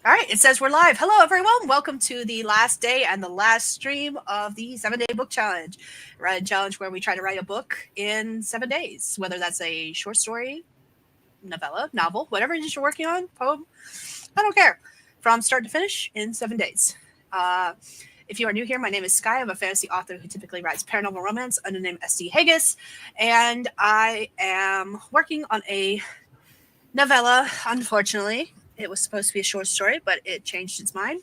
All right, it says we're live. Hello, everyone. Welcome to the last day and the last stream of the 7-day book challenge. Write challenge where we try to write a book in 7 days, whether that's a short story, novella, novel, whatever it is you're working on, poem. I don't care. From start to finish in 7 days. If you are new here, my name is Skye. I'm a fantasy author who typically writes paranormal romance under the name SD Hegyes, and I am working on a novella, unfortunately. It was supposed to be a short story, but it changed its mind.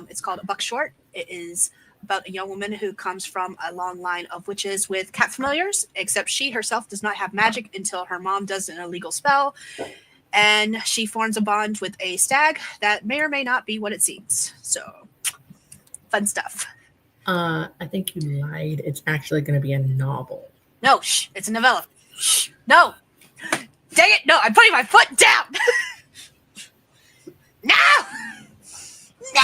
It's called A Buck Short. It is about a young woman who comes from a long line of witches with cat familiars, except she herself does not have magic until her mom does an illegal spell, and she forms a bond with a stag that may or may not be what it seems. So, fun stuff. I think you lied. It's actually going to be a novel. No, it's a novella. No. Dang it, no, I'm putting my foot down. No! No!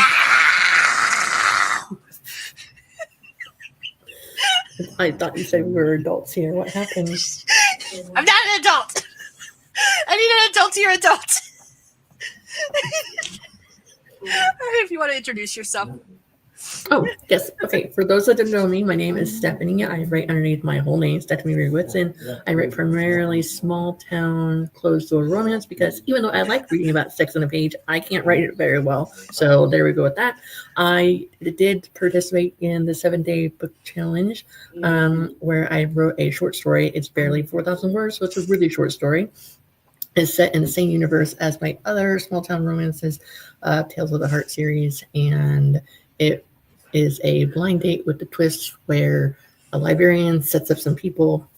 I thought you said we were adults here. What happened? I'm not an adult. I need an adultier adult. If you want to introduce yourself. Oh, yes. Okay. For those that don't know me, my name is Stephanie. I write underneath my whole name, Stephanie Marie Whitson. I write primarily small town closed door romance because even though I like reading about sex on a page, I can't write it very well. So there we go with that. I did participate in the 7-day book challenge where I wrote a short story. It's barely 4,000 words, so it's a really short story. It's set in the same universe as my other small town romances, Tales of the Heart series, and it is a blind date with the twist where a librarian sets up some people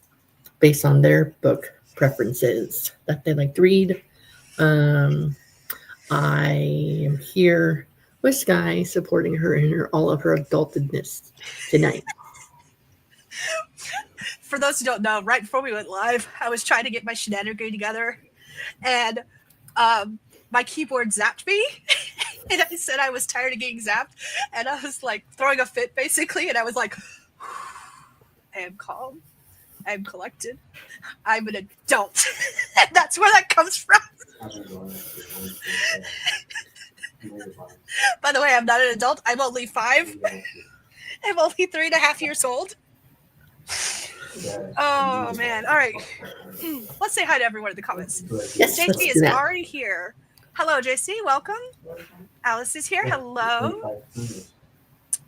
based on their book preferences that they like to read. I am here with Skye, supporting her in all of her adultedness tonight. For those who don't know, right before we went live, I was trying to get my shenanigans together, and my keyboard zapped me. And I said I was tired of getting zapped, and I was like throwing a fit basically, and I was like, I am calm, I am collected, I'm an adult. And that's where that comes from. By the way, I'm not an adult, I'm only 5. I'm only 3.5 years old. Oh man. All right, let's say hi to everyone in the comments. Yes, JC is already here. Hello, JC. Welcome. Alice is here. Hello.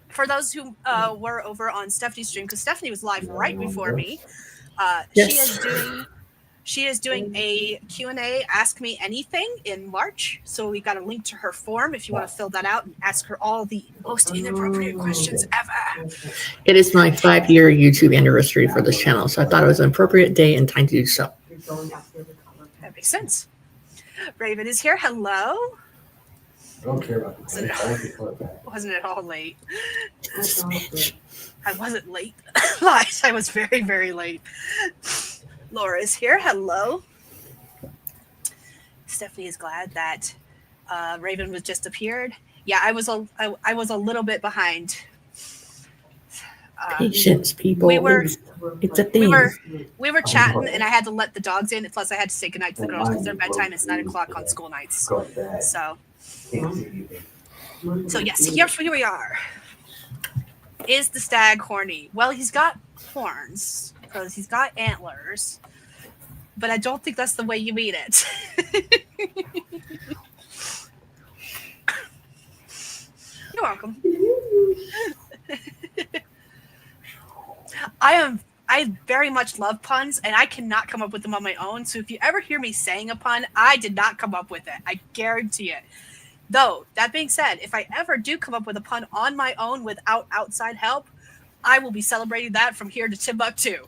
For those who were over on Stephanie's stream, because Stephanie was live right before me, Yes. she is doing a Q&A, Ask Me Anything in March. So we got a link to her form if you want to fill that out and ask her all the most inappropriate questions ever. It is my 5-year YouTube anniversary for this channel, so I thought it was an appropriate day and time to do so. That makes sense. Raven is here. Hello. I don't care about Wasn't it all late? I wasn't late. Lies. I was very, very late. Laura is here. Hello. Stephanie is glad that Raven was just appeared. Yeah, I was a little bit behind. Patience, people. It's a thing. We were chatting, and I had to let the dogs in. Plus, I had to say goodnight to the girls because their bedtime is 9 o'clock on school nights. So yes, here we are. Is the stag horny? Well, he's got horns because he's got antlers, but I don't think that's the way you mean it. You're welcome. I very much love puns, and I cannot come up with them on my own. So if you ever hear me saying a pun, I did not come up with it. I guarantee it. Though, that being said, if I ever do come up with a pun on my own without outside help, I will be celebrating that from here to Timbuktu.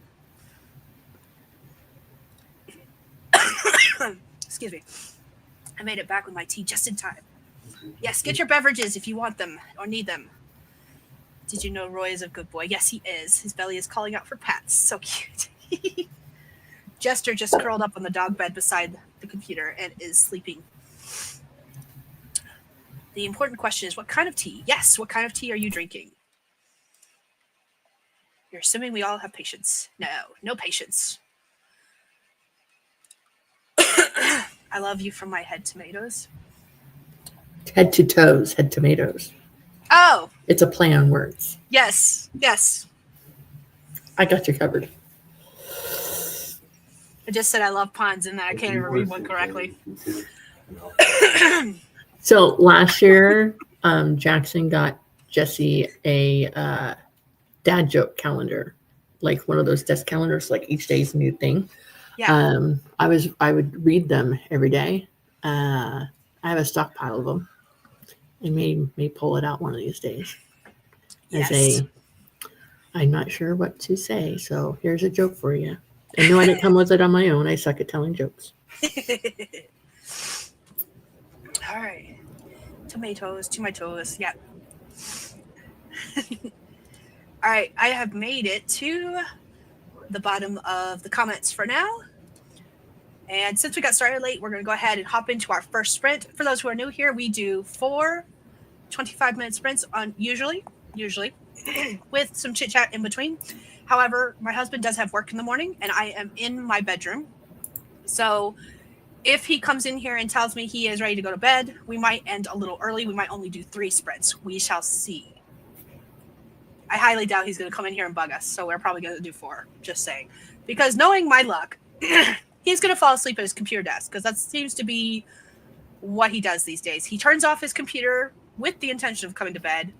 Excuse me. I made it back with my tea just in time. Yes, get your beverages if you want them or need them. Did you know Roy is a good boy? Yes, he is. His belly is calling out for pats. So cute. Jester just curled up on the dog bed beside the computer and is sleeping. The important question is, what kind of tea? Yes, what kind of tea are you drinking? You're assuming we all have patience. No patience. I love you from my head, tomatoes. Head to toes, head tomatoes. Oh, It's a play on words. yes, yes. I got you covered. I just said I love puns, and I can't even read one correctly. So last year, Jackson got Jesse a dad joke calendar, like one of those desk calendars, like each day's a new thing. Yeah. I would read them every day. I have a stockpile of them. I may pull it out one of these days. Yes. I'm not sure what to say, so here's a joke for you. And no, I didn't come with it on my own. I suck at telling jokes. All right. Tomatoes. Yeah. All right. I have made it to the bottom of the comments for now. And since we got started late, we're going to go ahead and hop into our first sprint. For those who are new here, we do 4 25-minute sprints on usually, with some chit chat in between. However, my husband does have work in the morning, and I am in my bedroom. So if he comes in here and tells me he is ready to go to bed, we might end a little early. We might only do 3 sprints. We shall see. I highly doubt he's going to come in here and bug us, so we're probably going to do 4, just saying. Because knowing my luck, he's going to fall asleep at his computer desk, because that seems to be what he does these days. He turns off his computer with the intention of coming to bed,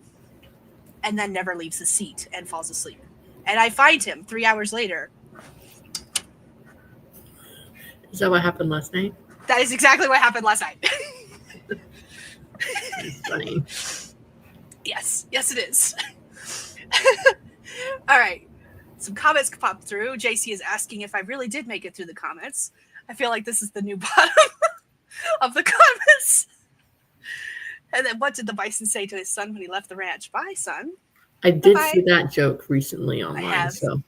and then never leaves his seat and falls asleep. And I find him 3 hours later. Is that what happened last night? That is exactly what happened last night. It's funny. Yes, it is. All right. Some comments popped through. JC is asking if I really did make it through the comments. I feel like this is the new bottom of the comments. And then what did the bison say to his son when he left the ranch? Bye, son. I did Bye-bye. see that joke recently online. I have. So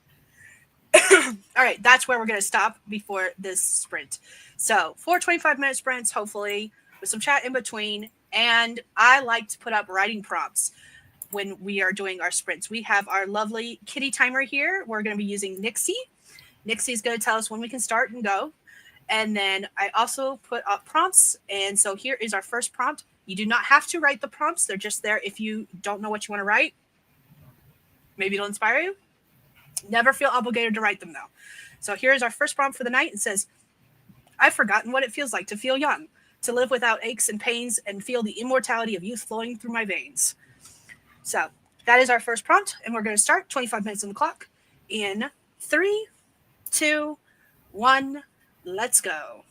all right, that's where we're going to stop before this sprint. So 4 25-minute sprints, hopefully, with some chat in between. And I like to put up writing prompts when we are doing our sprints. We have our lovely kitty timer here. We're going to be using Nixie. Nixie's going to tell us when we can start and go. And then I also put up prompts. And so here is our first prompt. You do not have to write the prompts. They're just there if you don't know what you want to write. Maybe it'll inspire you. Never feel obligated to write them, though. So here's our first prompt for the night. It says, I've forgotten what it feels like to feel young, to live without aches and pains, and feel the immortality of youth flowing through my veins. So that is our first prompt, and we're going to start 25 minutes on the clock in 3, 2, 1. Let's go.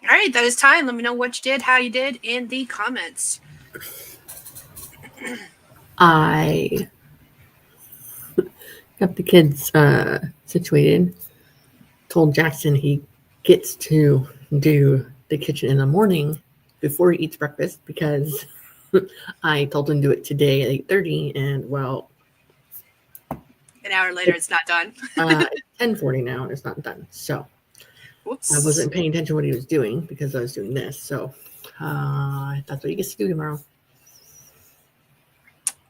All right, that is time. Let me know what you did, how you did in the comments. I got the kids situated. Told Jackson he gets to do the kitchen in the morning before he eats breakfast because I told him to do it today at 8:30, and well, An hour later, it's not done. it's 10:40 now and it's not done. So Whoops. I wasn't paying attention to what he was doing because I was doing this. So that's what he gets to do tomorrow.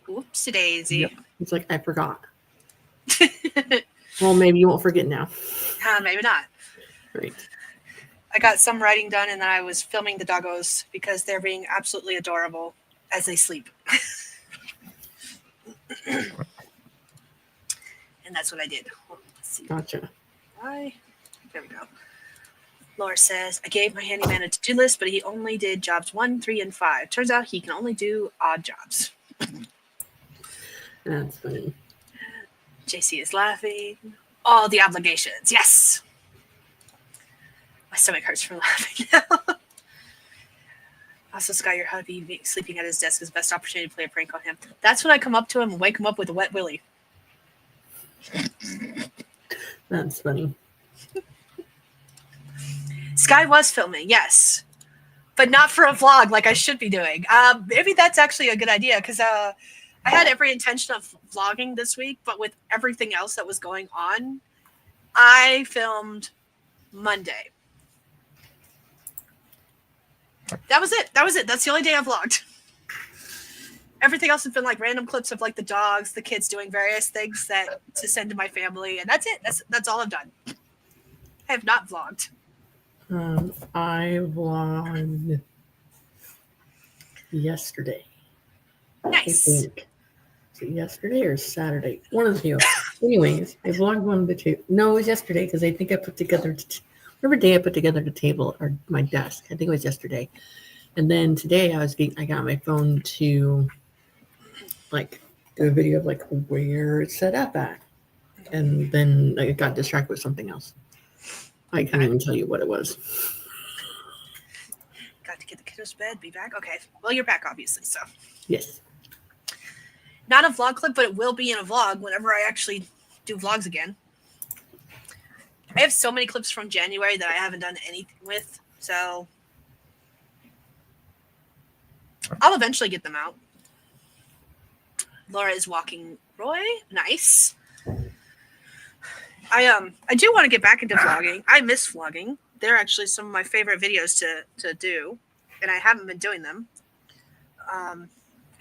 Whoopsie daisy. Yep. It's like, I forgot. Well, maybe you won't forget now. Maybe not. Right. I got some writing done, and then I was filming the doggos because they're being absolutely adorable as they sleep. And that's what I did. Let's see. Gotcha. There we go. Laura says, I gave my handyman a to-do list, but he only did jobs 1, 3, and 5. Turns out he can only do odd jobs. That's funny. JC is laughing. All the obligations. Yes. My stomach hurts from laughing now. Also, Skye, your hubby sleeping at his desk is the best opportunity to play a prank on him. That's when I come up to him and wake him up with a wet willy. That's funny. Skye was filming, yes. But not for a vlog like I should be doing. Maybe that's actually a good idea because I had every intention of vlogging this week, but with everything else that was going on, I filmed Monday. That was it. That's the only day I vlogged. Everything else has been like random clips of like the dogs, the kids doing various things that to send to my family, and that's it. That's all I've done. I have not vlogged. I vlogged yesterday. Nice. I think. Is it yesterday or Saturday? One of the two. Anyways, I vlogged one of the two. No, it was yesterday because I think I put together. Whatever day I put together the table or my desk. I think it was yesterday. And then today I got my phone to like do a video of like where it's set up at. And then I got distracted with something else. I can't even tell you what it was. Got to get the kiddos to bed, be back. Okay. Well, you're back, obviously, so. Yes. Not a vlog clip, but it will be in a vlog whenever I actually do vlogs again. I have so many clips from January that I haven't done anything with, so I'll eventually get them out. Laura is walking Roy. Nice. I do want to get back into vlogging. I miss vlogging. They're actually some of my favorite videos to do, and I haven't been doing them. And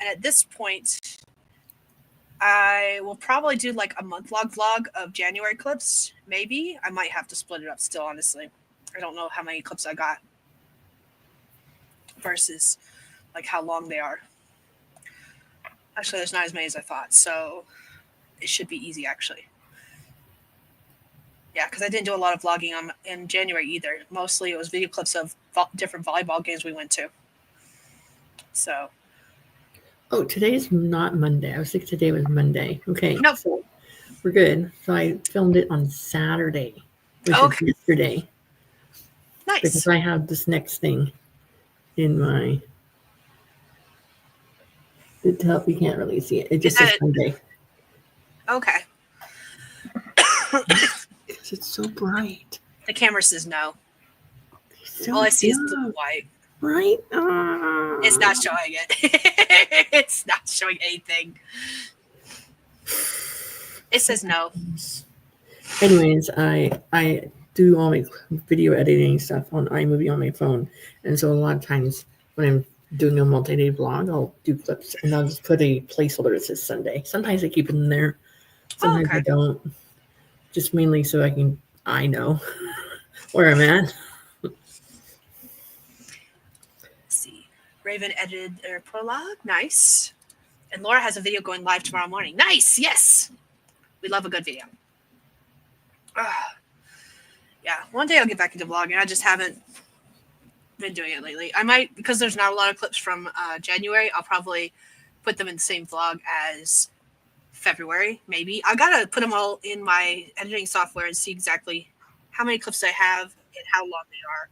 at this point, I will probably do like a month-long vlog of January clips. Maybe. I might have to split it up still, honestly. I don't know how many clips I got versus like how long they are. Actually, there's not as many as I thought, so it should be easy, actually. Yeah, because I didn't do a lot of vlogging in January either. Mostly it was video clips of different volleyball games we went to. So. Oh, today's not Monday. I was thinking today was Monday. Okay. No. So we're good. So I filmed it on Saturday, which is yesterday. Nice. Because I have this next thing in my. You can't really see it. It just says Monday. Okay. It's so bright. The camera says no. So all I see is blue and white. Right? It's not showing it. It's not showing anything. It says no. Anyways, I do all my video editing stuff on iMovie on my phone. And so a lot of times when I'm doing a multi-day vlog, I'll do clips and I'll just put a placeholder that says Sunday. Sometimes I keep it in there. Sometimes I don't. Just mainly so I know where I'm at. Let's see. Raven edited their prologue. Nice. And Laura has a video going live tomorrow morning. Nice. Yes. We love a good video. Yeah. One day I'll get back into vlogging. I just haven't been doing it lately. I might, because there's not a lot of clips from January, I'll probably put them in the same vlog as February, maybe. I gotta put them all in my editing software and see exactly how many clips I have and how long they are.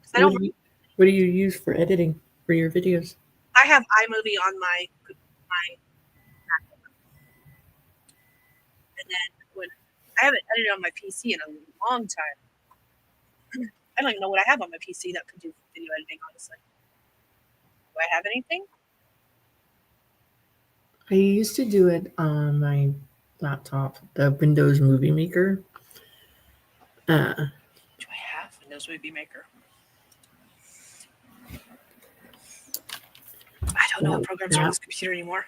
Because I don't. What do you use for editing for your videos? I have iMovie on my and then when I haven't edited on my PC in a long time. I don't even know what I have on my PC that could do video editing. Honestly, do I have anything? I used to do it on my laptop, the Windows Movie Maker. Do I have Windows Movie Maker? I don't know what programs are on this computer anymore.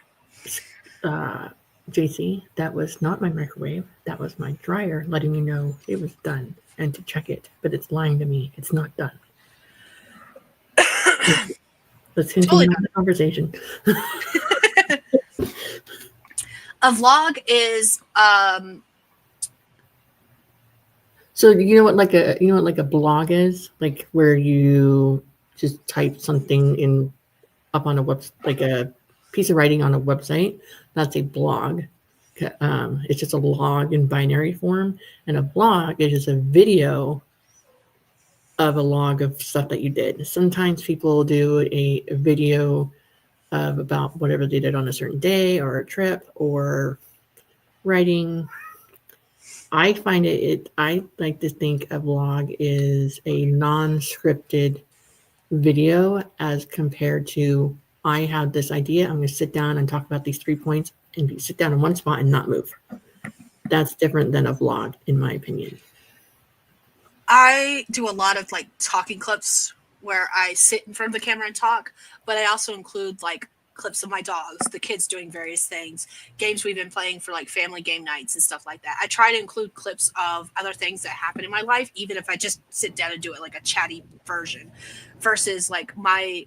JC, that was not my microwave. That was my dryer letting me know it was done and to check it. But it's lying to me. It's not done. Let's continue the conversation. A vlog is so you know what a blog is? Like where you just type something in up on a web, like a piece of writing on a website. That's a blog. It's just a log in binary form, and a blog is just a video of a log of stuff that you did. Sometimes people do a video of about whatever they did on a certain day or a trip or writing. I find I like to think a vlog is a non-scripted video as compared to I have this idea. I'm going to sit down and talk about these 3 points and sit down in one spot and not move. That's different than a vlog, in my opinion. I do a lot of like talking clips where I sit in front of the camera and talk, but I also include like clips of my dogs, the kids doing various things, games we've been playing for like family game nights and stuff like that. I try to include clips of other things that happen in my life, even if I just sit down and do it like a chatty version, versus like my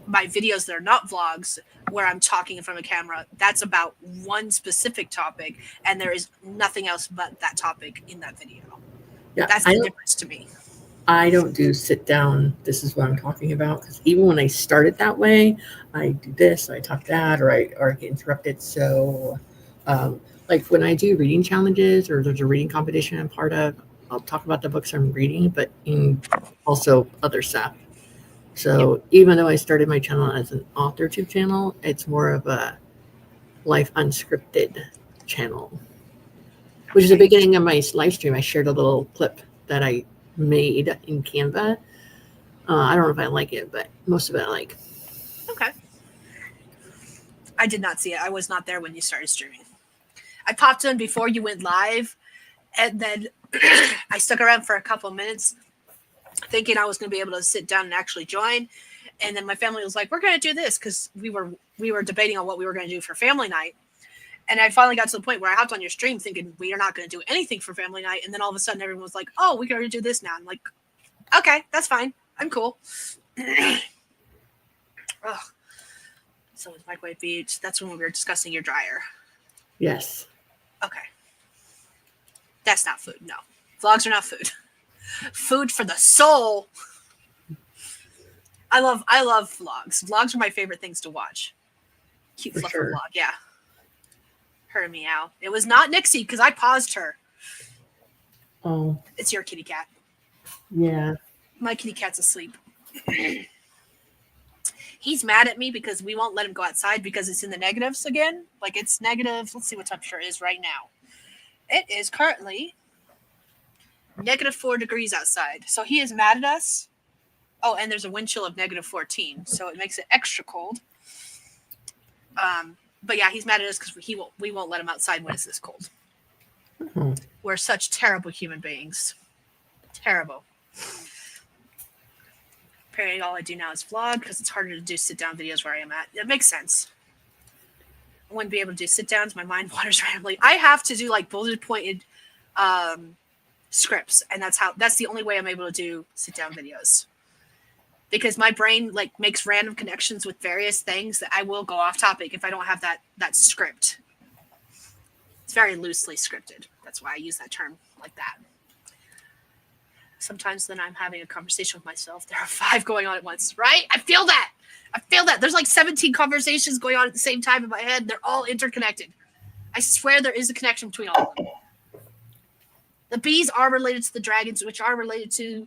videos that are not vlogs where I'm talking in front of a camera. That's about one specific topic, and there is nothing else but that topic in that video. Yeah, that's the difference to me. I don't do sit down. This is what I'm talking about, because even when I started that way, I do this, I talk that, or I get interrupted. So, like when I do reading challenges or there's a reading competition I'm part of, I'll talk about the books I'm reading, but also other stuff. So even though I started my channel as an author tube channel, it's more of a life unscripted channel. Which is the beginning of my live stream. I shared a little clip that I made in Canva. I don't know if I like it, but most of it I like. Okay. I did not see it. I was not there when you started streaming. I popped in before you went live, and then I stuck around for a couple of minutes thinking I was going to be able to sit down and actually join. And then my family was like, we're going to do this, because we were debating on what we were going to do for family night. And I finally got to the point where I hopped on your stream thinking we are not going to do anything for family night. And then all of a sudden everyone was like, oh, we can do this now. I'm like, okay, that's fine. I'm cool. Oh. So with Microwave Beach, that's when we were discussing your dryer. Yes. Okay. That's not food. No. Vlogs are not food. Food for the soul. I love vlogs. Vlogs are my favorite things to watch. Cute fluffer vlog, yeah. Her meow. It was not Nixie because I paused her. Oh. It's your kitty cat. Yeah. My kitty cat's asleep. He's mad at me because we won't let him go outside because it's in the negatives again. Like it's negative. Let's see what temperature it is right now. It is currently -4 degrees outside. So he is mad at us. Oh, and there's a wind chill of -14. So it makes it extra cold. But yeah, he's mad at us because we won't let him outside when it's this cold. Mm-hmm. We're such terrible human beings. Terrible. Apparently all I do now is vlog because it's harder to do sit-down videos where I am at. It makes sense. I wouldn't be able to do sit-downs. My mind wanders randomly. I have to do like bullet-pointed scripts, and that's the only way I'm able to do sit-down videos. Because my brain like makes random connections with various things that I will go off topic if I don't have that script. It's very loosely scripted. That's why I use that term like that. Sometimes then I'm having a conversation with myself. There are 5 going on at once, right? I feel that. There's like 17 conversations going on at the same time in my head. They're all interconnected. I swear there is a connection between all of them. The bees are related to the dragons, which are related to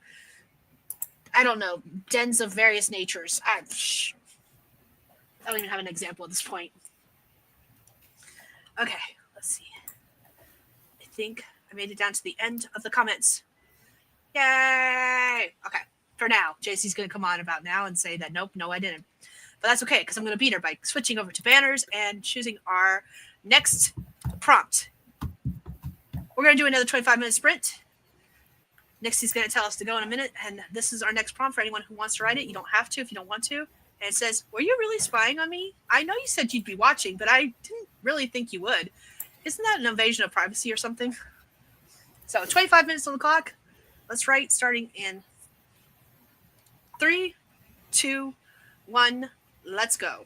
I don't know, dens of various natures. I don't even have an example at this point. Okay, let's see. I think I made it down to the end of the comments. Yay! Okay, for now, JC's going to come on about now and say that nope, no, I didn't. But that's okay, because I'm going to beat her by switching over to banners and choosing our next prompt. We're going to do another 25-minute sprint. Nixie's going to tell us to go in a minute, and this is our next prompt for anyone who wants to write it. You don't have to if you don't want to. And it says, were you really spying on me? I know you said you'd be watching, but I didn't really think you would. Isn't that an invasion of privacy or something? So 25 minutes on the clock. Let's write starting in 3, 2, 1. Let's go.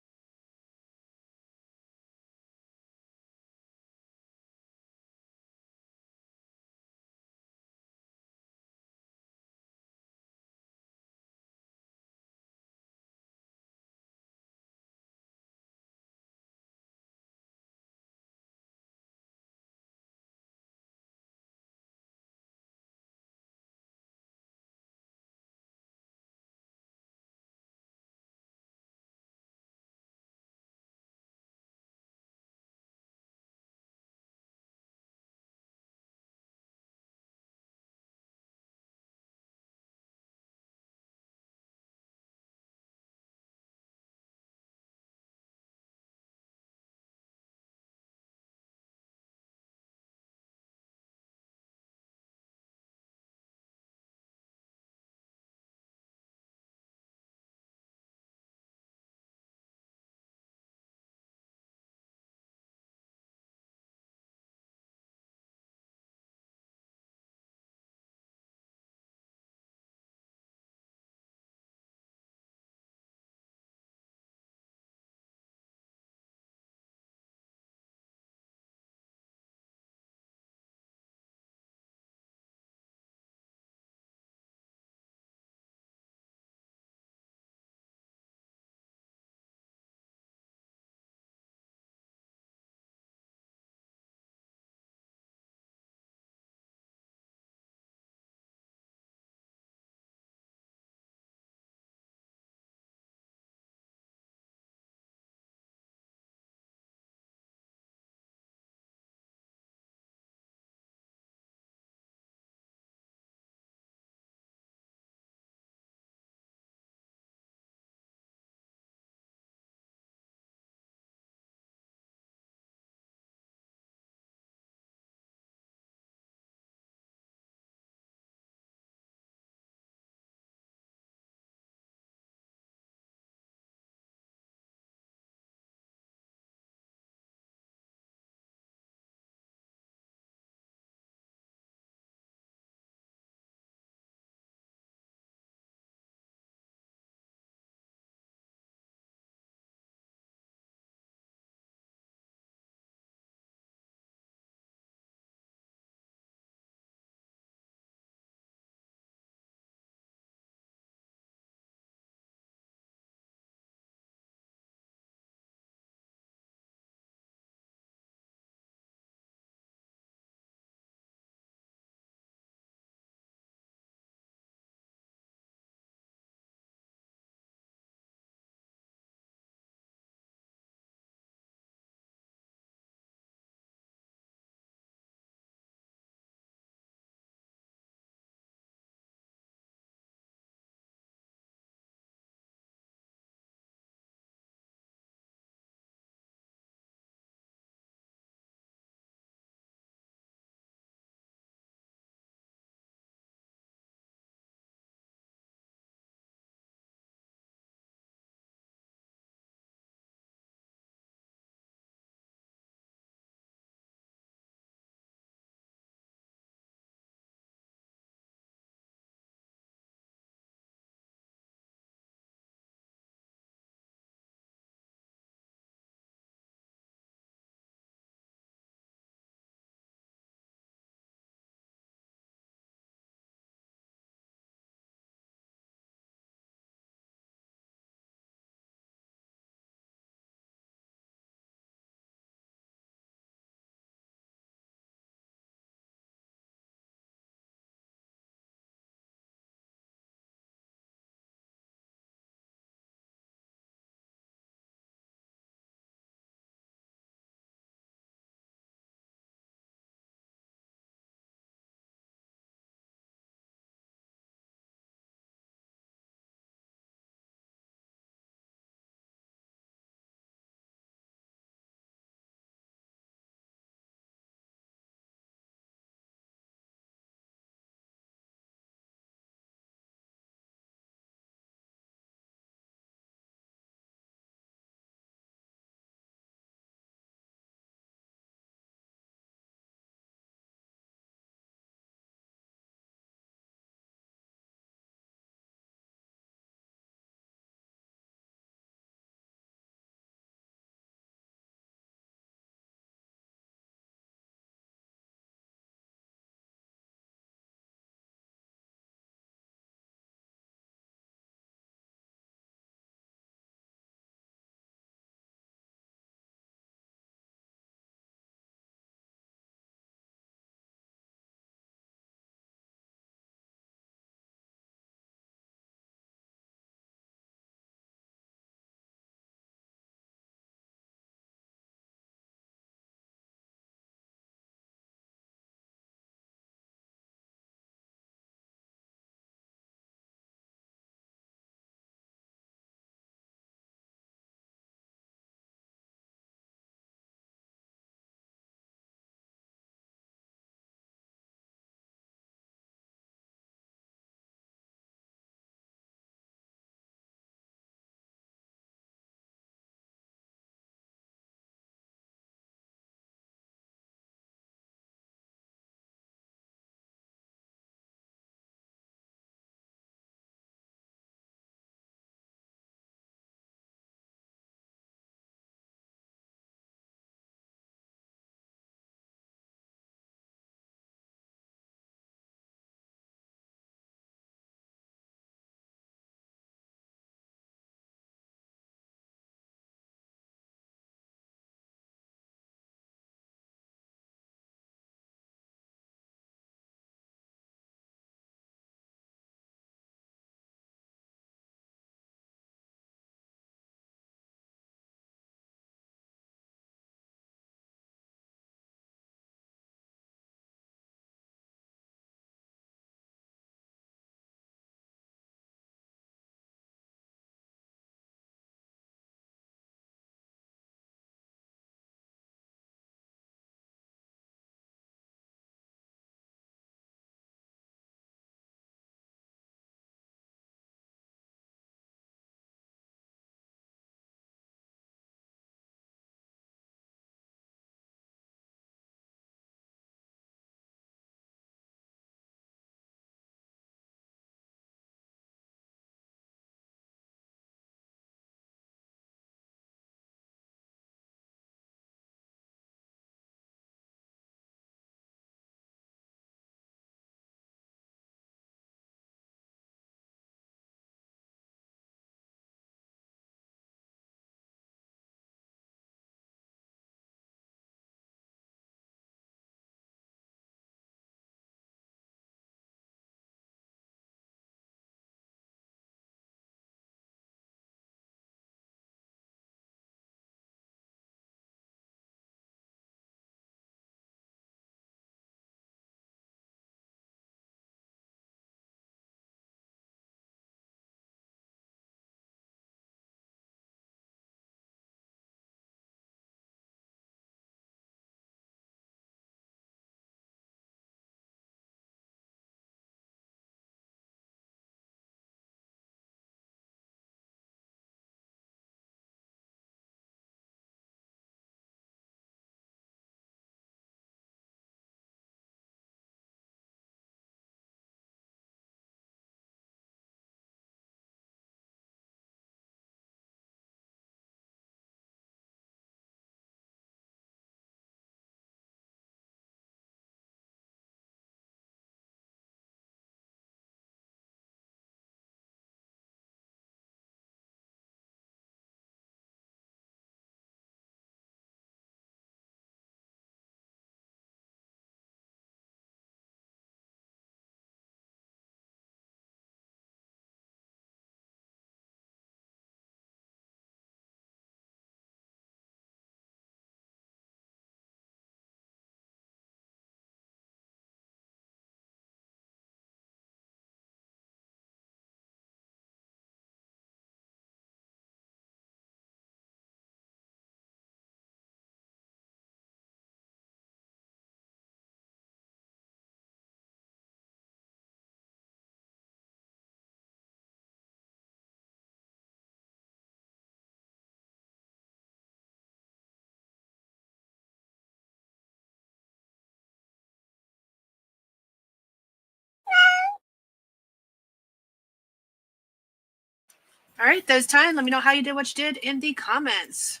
All right, there's time. Let me know how you did, what you did in the comments.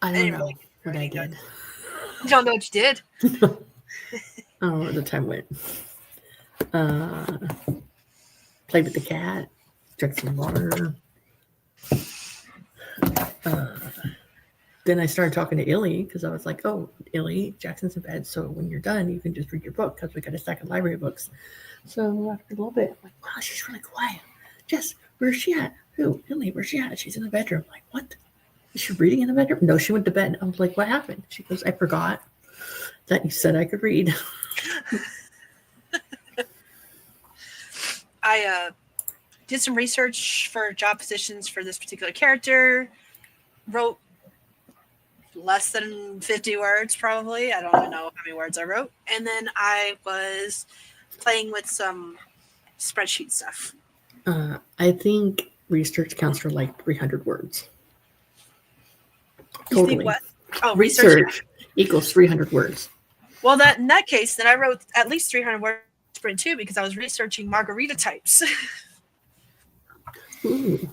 I don't know what I did. You don't know what you did? I don't know where the time went. Played with the cat, drank some water. Then I started talking to Illy because I was like, oh, Illy, Jackson's in bed, so when you're done, you can just read your book because we got a second library of books. So after a little bit, I'm like, wow, she's really quiet. Jess, where's she at? Who? Illy, where's she at? She's in the bedroom. I'm like, what? Is she reading in the bedroom? No, she went to bed. I was like, what happened? She goes, I forgot that you said I could read. I did some research for job positions for this particular character. Wrote less than 50 words, probably. I don't even know how many words I wrote. And then I was playing with some spreadsheet stuff. I think research counts for like 300 words. You think what? Oh, research equals 300 words. Well, in that case, then I wrote at least 300 words sprint too because I was researching margarita types. Ooh.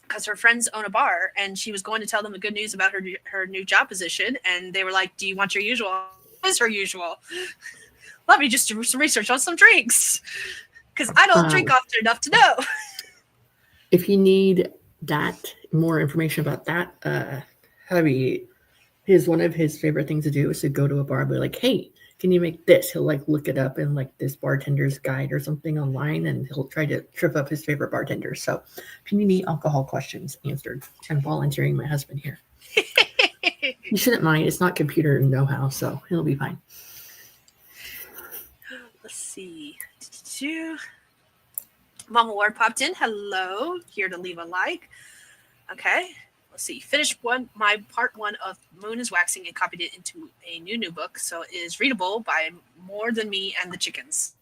Because her friends own a bar, and she was going to tell them the good news about her new job position, and they were like, "Do you want your usual?" What is her usual? Let me just do some research on some drinks, because I don't drink often enough to know. If you need more information about that, one of his favorite things to do is to go to a bar and be like, hey, can you make this? He'll like look it up in like this bartender's guide or something online, and he'll try to trip up his favorite bartenders. So if you need any alcohol questions answered, I'm volunteering my husband here. You shouldn't mind. It's not computer know-how, so it'll be fine. Let's see. Mama Ward popped in. Hello. Here to leave a like. Okay. Let's see. Finished my part 1 of Moon is Waxing and copied it into a new book, so it is readable by more than me and the chickens.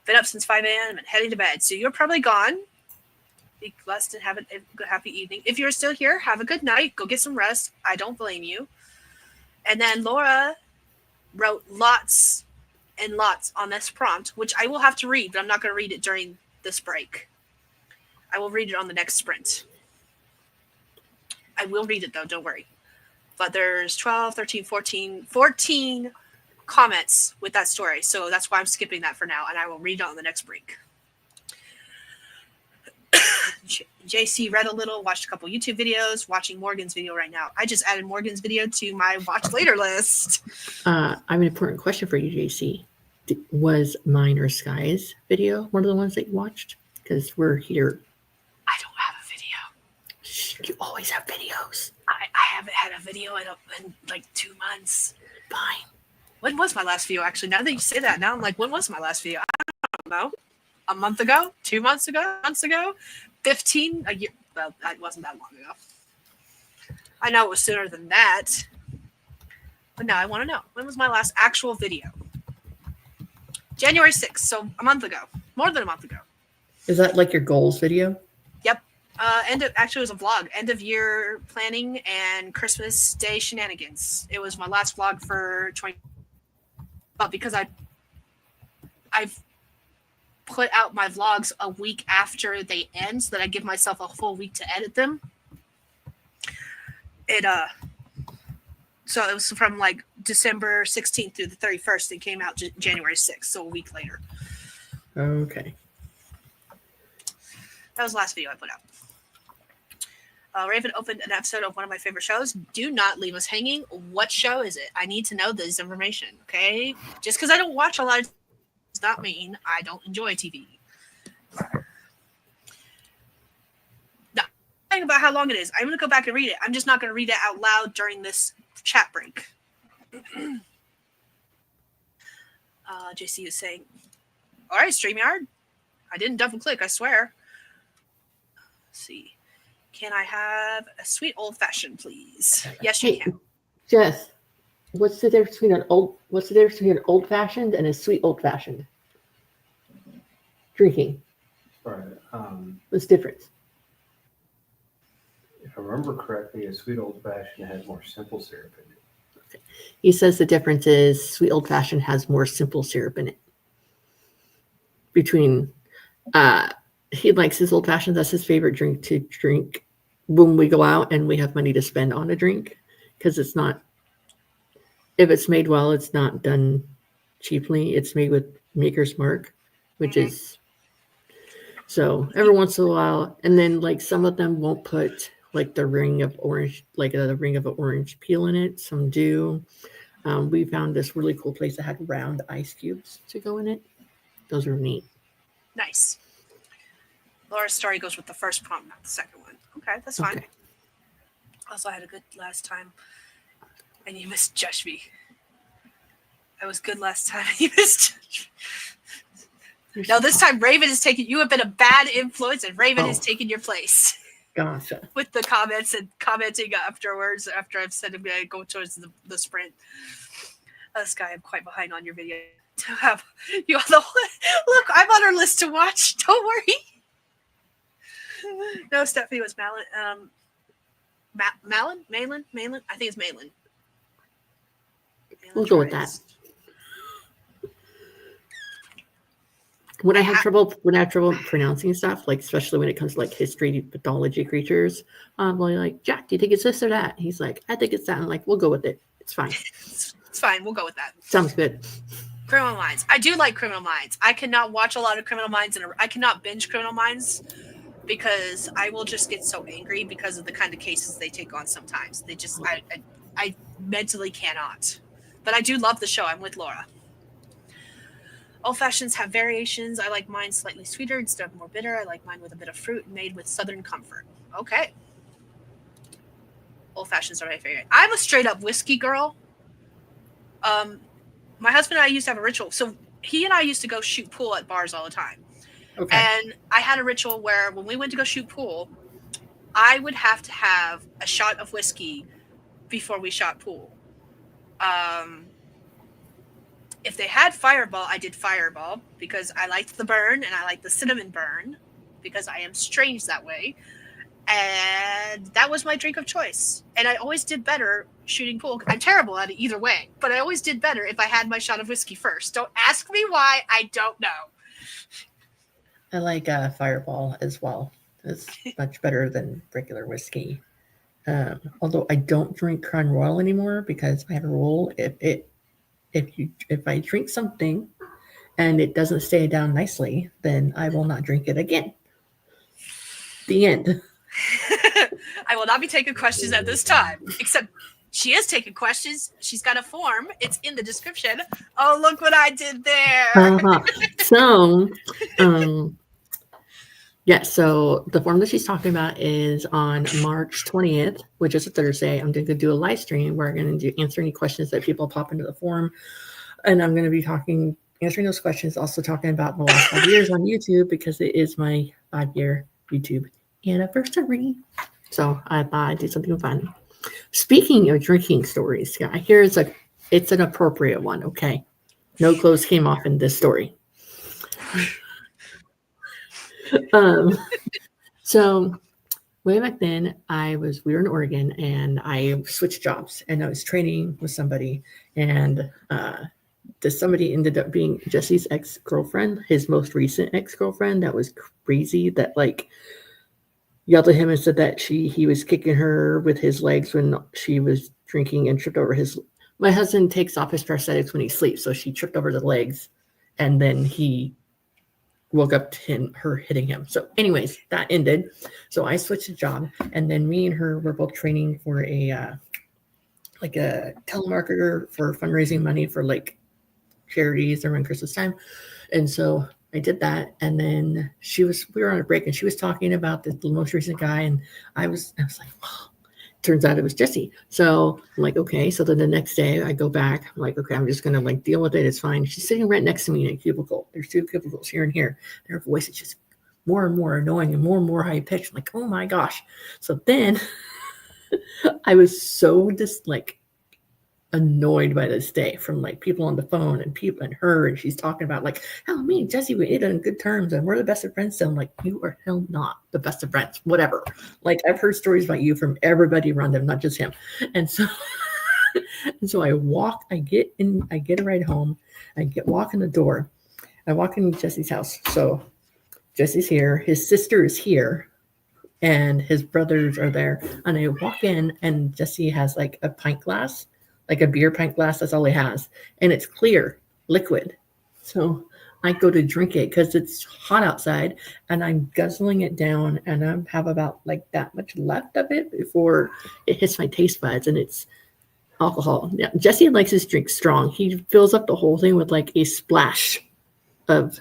Been up since 5 a.m. and heading to bed, so you're probably gone. Be blessed and have a happy evening. If you're still here, have a good night. Go get some rest. I don't blame you. And then Laura wrote lots and lots on this prompt, which I will have to read, but I'm not going to read it during this break. I will read it on the next sprint. I will read it, though. Don't worry. But there's 12, 13, 14 comments with that story. So that's why I'm skipping that for now. And I will read it on the next break. JC read a little, watched a couple YouTube videos, watching Morgan's video right now. I just added Morgan's video to my watch later list. I have an important question for you, JC. Was mine or Skye's video one of the ones that you watched? Because we're here. I don't have a video. You always have videos. I haven't had a video in like 2 months. Fine. When was my last video? Actually, now that you say that, now I'm like, when was my last video? I don't know. A month ago? 2 months ago? Months ago? 15? A year? Well, that wasn't that long ago. I know it was sooner than that. But now I want to know. When was my last actual video? January 6th, so a month ago. More than a month ago. Is that like your goals video? Yep. Actually, it was a vlog. End of year planning and Christmas Day shenanigans. It was my last vlog for 20. But because I've put out my vlogs a week after they end, so that I give myself a full week to edit them. So it was from like December 16th through the 31st. It came out January 6th, so a week later. Okay. That was the last video I put out. Raven opened an episode of one of my favorite shows. Do not leave us hanging. What show is it? I need to know this information, okay? Just because I don't watch a lot of does not mean I don't enjoy TV. No, think about how long it is. I'm going to go back and read it. I'm just not going to read it out loud during this chat break. JC is saying, all right, StreamYard. I didn't double click, I swear. Let's see. Can I have a sweet old fashioned, please? Yes, you can. Jess, what's the difference between an old fashioned and a sweet old fashioned? Drinking. Right. What's the difference? If I remember correctly, a sweet old fashioned has more simple syrup in it. Okay. He says the difference is sweet old fashioned has more simple syrup in it. between he likes his old fashioned. That's his favorite drink to drink when we go out and we have money to spend on a drink, because it's not, if it's made well, it's not done cheaply. It's made with Maker's Mark, which is, so every once in a while. And then like some of them won't put like the ring of orange, like the ring of an orange peel in it. Some do. We found this really cool place that had round ice cubes to go in it. Those are neat. Nice. Laura's story goes with the first prompt, not the second one. Okay, that's fine. Okay. Also, I had a good last time, and you misjudged me. I was good last time, and you misjudged me. No, this time Raven is taking. You have been a bad influence, and Raven has taken your place. Gotcha. With the comments and commenting afterwards, after I've said I'm going to go towards the sprint. Skye, I'm quite behind on your video. To have you on the look, I'm on our list to watch. Don't worry. No, Stephanie was Malin. Malin. I think it's Malin. We'll go with that. When I have trouble pronouncing stuff, like especially when it comes to like history, pathology creatures, I'm like, Jack, do you think it's this or that? He's like, I think it's that. I'm like, we'll go with it. It's fine. It's fine. We'll go with that. Sounds good. Criminal Minds. I do like Criminal Minds. I cannot watch a lot of Criminal Minds, and I cannot binge Criminal Minds because I will just get so angry because of the kind of cases they take on sometimes. They just, I mentally cannot. But I do love the show. I'm with Laura. Old fashions have variations. I like mine slightly sweeter instead of more bitter. I like mine with a bit of fruit, made with Southern comfort. Okay. Old fashions are my favorite. I'm a straight up whiskey girl. My husband and I used to have a ritual. So he and I used to go shoot pool at bars all the time. Okay. And I had a ritual where when we went to go shoot pool, I would have to have a shot of whiskey before we shot pool. If they had Fireball, I did Fireball because I liked the burn and I liked the cinnamon burn because I am strange that way. And that was my drink of choice. And I always did better shooting pool. I'm terrible at it either way, but I always did better if I had my shot of whiskey first. Don't ask me why. I don't know. I like Fireball as well. It's much better than regular whiskey. Although I don't drink Crown Royal anymore because I have a rule. If I drink something and it doesn't stay down nicely, then I will not drink it again. The end. I will not be taking questions at this time, except she is taking questions. She's got a form. It's in the description. Oh, look what I did there. So, yeah, so the form that she's talking about is on March 20th, which is a Thursday. I'm going to do a live stream where I'm going to answer any questions that people pop into the form. And I'm going to be answering those questions, also talking about the last 5 years on YouTube because it is my 5-year YouTube anniversary. So I thought I'd do something fun. Speaking of drinking stories, here's it's an appropriate one, okay? No clothes came off in this story. So way back then, we were in Oregon, and I switched jobs, and I was training with somebody, and somebody ended up being Jesse's ex-girlfriend, his most recent ex-girlfriend. That was crazy. That yelled at him and said that he was kicking her with his legs when she was drinking and tripped over his. My husband takes off his prosthetics when he sleeps, so she tripped over the legs, and then he woke up to her hitting him. So anyways, that ended. So I switched a job, and then me and her were both training for a telemarketer for fundraising money for charities around Christmas time. And so I did that, and then we were on a break, and she was talking about the most recent guy, and I was like, oh. Turns out it was Jesse. So I'm like, okay. So then the next day I go back. I'm like, okay, I'm just gonna deal with it. It's fine. She's sitting right next to me in a cubicle. There's 2 cubicles here and here. Their voice is just more and more annoying and more high pitched. I'm like, oh my gosh. So then I was so just annoyed by this day from people on the phone and people and her, and she's talking about how me and Jesse, we ended on good terms and we're the best of friends. So I'm like, you are hell not the best of friends, whatever. I've heard stories about you from everybody around them, not just him. And so I get a ride home. I walk in the door, I walk into Jesse's house. So Jesse's here. His sister is here. And his brothers are there. And I walk in, and Jesse has like a pint glass, like a beer pint glass. That's all he has. And it's clear, liquid. So I go to drink it because it's hot outside, and I'm guzzling it down, and I have about like that much left of it before it hits my taste buds, and it's alcohol. Yeah, Jesse likes his drink strong. He fills up the whole thing with like a splash of,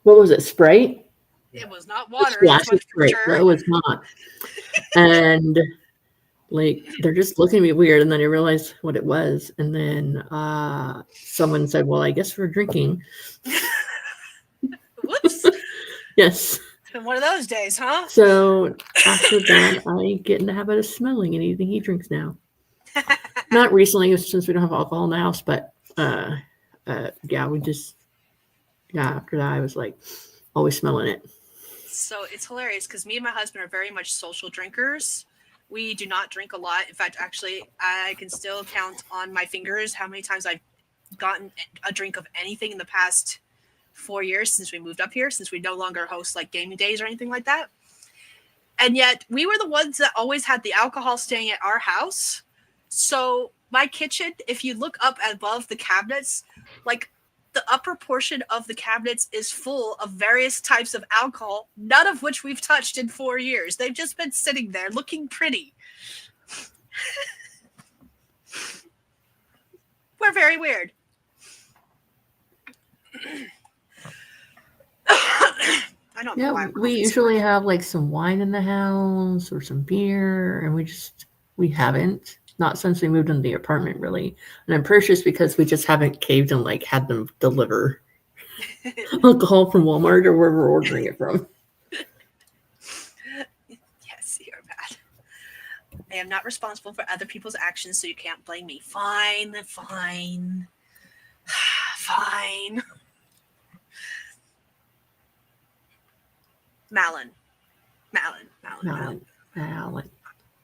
what was it, Sprite? It was not water. Splash of Sprite. Sure. No, it was not. And like, they're just looking at me weird, and then I realized what it was, and then someone said, well, I guess we're drinking. Whoops. Yes. It's been one of those days, huh? So after that, I get in the habit of smelling anything he drinks now. Not recently, since we don't have alcohol in the house, but yeah, after that, I was like always smelling it. So it's hilarious because me and my husband are very much social drinkers. We do not drink a lot. In fact, actually, I can still count on my fingers how many times I've gotten a drink of anything in the past 4 years since we moved up here, since we no longer host like gaming days or anything like that. And yet we were the ones that always had the alcohol staying at our house. So my kitchen, if you look up above the cabinets, like the upper portion of the cabinets is full of various types of alcohol, none of which we've touched in 4 years. They've just been sitting there looking pretty. We're very weird. I don't know why. We usually have like some wine in the house or some beer, and we haven't. Not since we moved into the apartment, really. And I'm pretty sure it's because we just haven't caved and like had them deliver alcohol from Walmart or where we're ordering it from. Yes, you're bad. I am not responsible for other people's actions, so you can't blame me. Fine.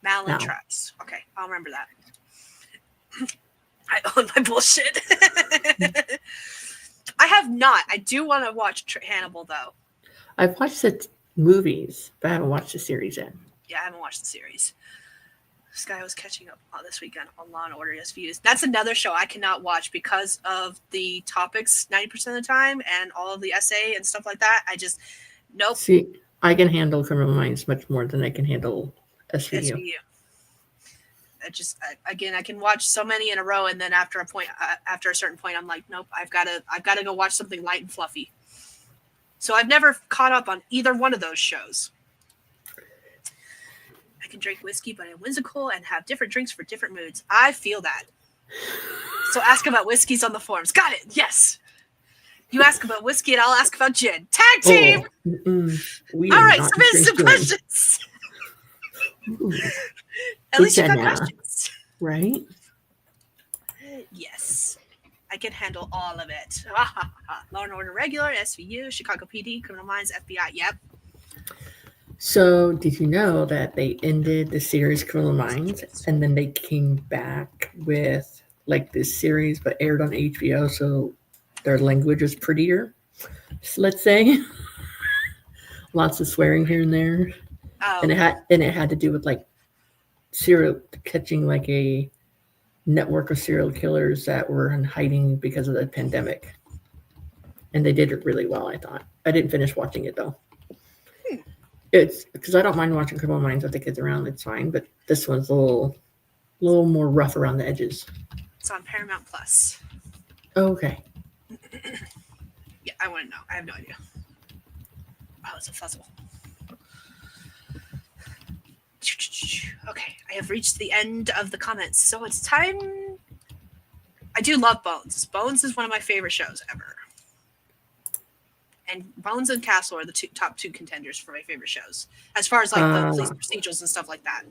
Malin traps. Okay, I'll remember that. I own my bullshit. I have not. I do want to watch Hannibal, though. I've watched the movies, but I haven't watched the series yet. Yeah, I haven't watched the series. Skye was catching up this weekend on Law & Order SVUs. That's another show I cannot watch because of the topics 90% of the time and all of the essay and stuff like that. I just, nope. See, I can handle Criminal Minds much more than I can handle SVU. I can watch so many in a row, and then after a certain point, I'm like, nope, I've got to go watch something light and fluffy. So I've never caught up on either one of those shows. I can drink whiskey, but I'm whimsical and have different drinks for different moods. I feel that. So ask about whiskeys on the forums. Got it. Yes. You ask about whiskey, and I'll ask about gin. Tag team. All right, submit some questions. At least you got questions. Right? Yes. I can handle all of it. Law & Order Regular, SVU, Chicago PD, Criminal Minds, FBI. Yep. So did you know that they ended the series Criminal Minds and then they came back with like this series but aired on HBO, so their language was prettier, let's say. Lots of swearing here and there. Oh. And it had to do with like catching like a network of serial killers that were in hiding because of the pandemic. And they did it really well, I thought. I didn't finish watching it though. It's because I don't mind watching Criminal Minds with the kids around. It's fine, but this one's a little more rough around the edges. It's on Paramount Plus. Okay. Yeah, I want to know. I have no idea. Oh, it's a fuzzle. Okay, I have reached the end of the comments, so it's time. I do love Bones. Bones is one of my favorite shows ever. And Bones and Castle are the top two contenders for my favorite shows, as far as like the police procedurals and stuff like that.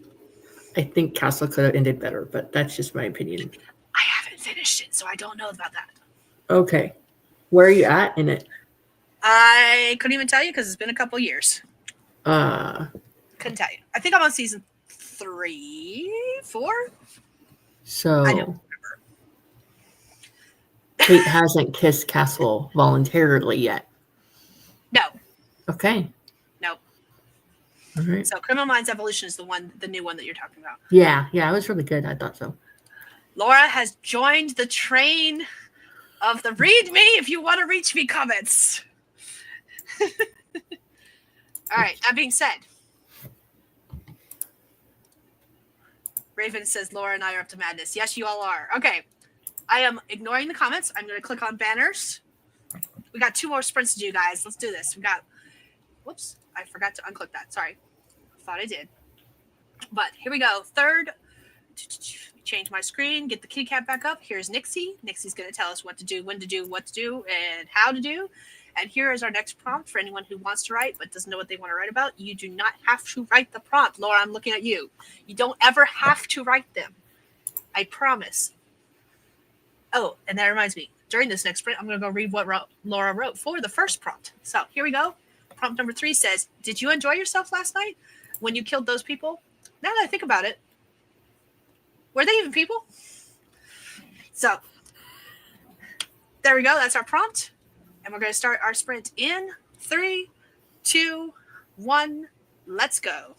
I think Castle could have ended better, but that's just my opinion. I haven't finished it, so I don't know about that. Okay. Where are you at in it? I couldn't even tell you because it's been a couple years. Couldn't tell you. I think I'm on season 3, 4. So I don't remember. Kate hasn't kissed Castle voluntarily yet. No. Okay. Nope. All right. So Criminal Minds Evolution is the new one that you're talking about. Yeah, it was really good. I thought so. Laura has joined the train of the read me if you want to reach me comments. All right, that being said, Raven says Laura and I are up to madness. Yes, you all are. Okay, I am ignoring the comments. I'm going to click on banners. We got 2 more sprints to do, guys. Let's do this. We got, whoops, I forgot to unclick that. Sorry. Thought I did. But here we go. Third, change my screen, get the kitty cat back up. Here's Nixie. Nixie's going to tell us what to do, when to do, what to do, and how to do. And here is our next prompt for anyone who wants to write but doesn't know what they want to write about. You do not have to write the prompt. Laura, I'm looking at you. You don't ever have to write them. I promise. Oh, and that reminds me. During this next sprint, I'm going to go read what Laura wrote for the first prompt. So here we go. Prompt number 3 says, did you enjoy yourself last night when you killed those people? Now that I think about it, were they even people? So there we go. That's our prompt. And we're going to start our sprint in 3, 2, 1. Let's go.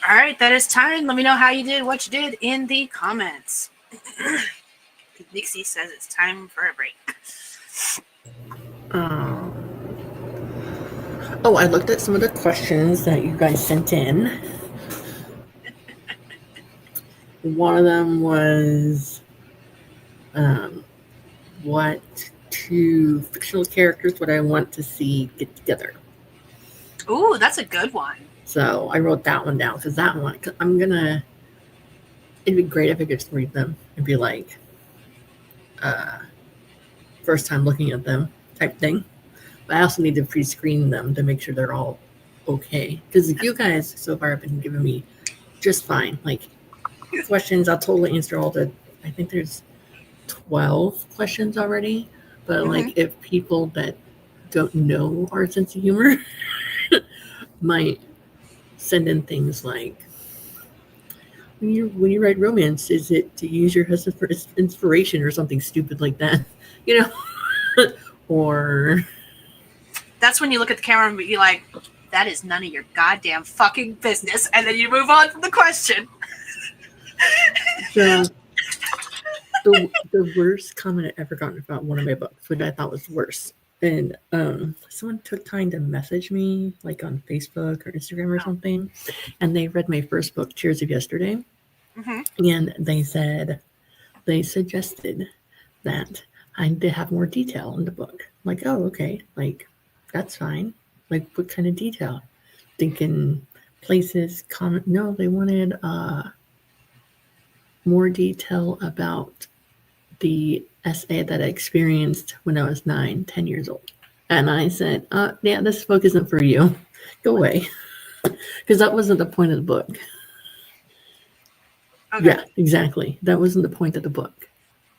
All right, that is time. Let me know how you did, what you did in the comments. Nixie says it's time for a break. Oh, I looked at some of the questions that you guys sent in. One of them was, what two fictional characters would I want to see get together? Ooh, that's a good one. So I wrote that one down because that one, it'd be great if I could just read them and be like, first time looking at them type thing. But I also need to pre-screen them to make sure they're all okay. Because you guys so far have been giving me just fine. Like, questions, I'll totally answer all the, I think there's 12 questions already. But like, if people that don't know our sense of humor might send in things like, when you write romance, is it to use your husband for inspiration or something stupid like that? You know? Or that's when you look at the camera and be like, that is none of your goddamn fucking business. And then you move on from the question. The worst comment I ever gotten about one of my books, which I thought was worse. And someone took time to message me, like on Facebook or Instagram or something, and they read my first book, Tears of Yesterday, and they suggested that I did have more detail in the book. Like, oh, okay, like that's fine. Like, what kind of detail? Thinking places, comment. No, they wanted more detail about the SA that I experienced when I was 9-10 years old. And I said, yeah, this book isn't for you. Go away. Because that wasn't the point of the book. Okay. Yeah, exactly. That wasn't the point of the book.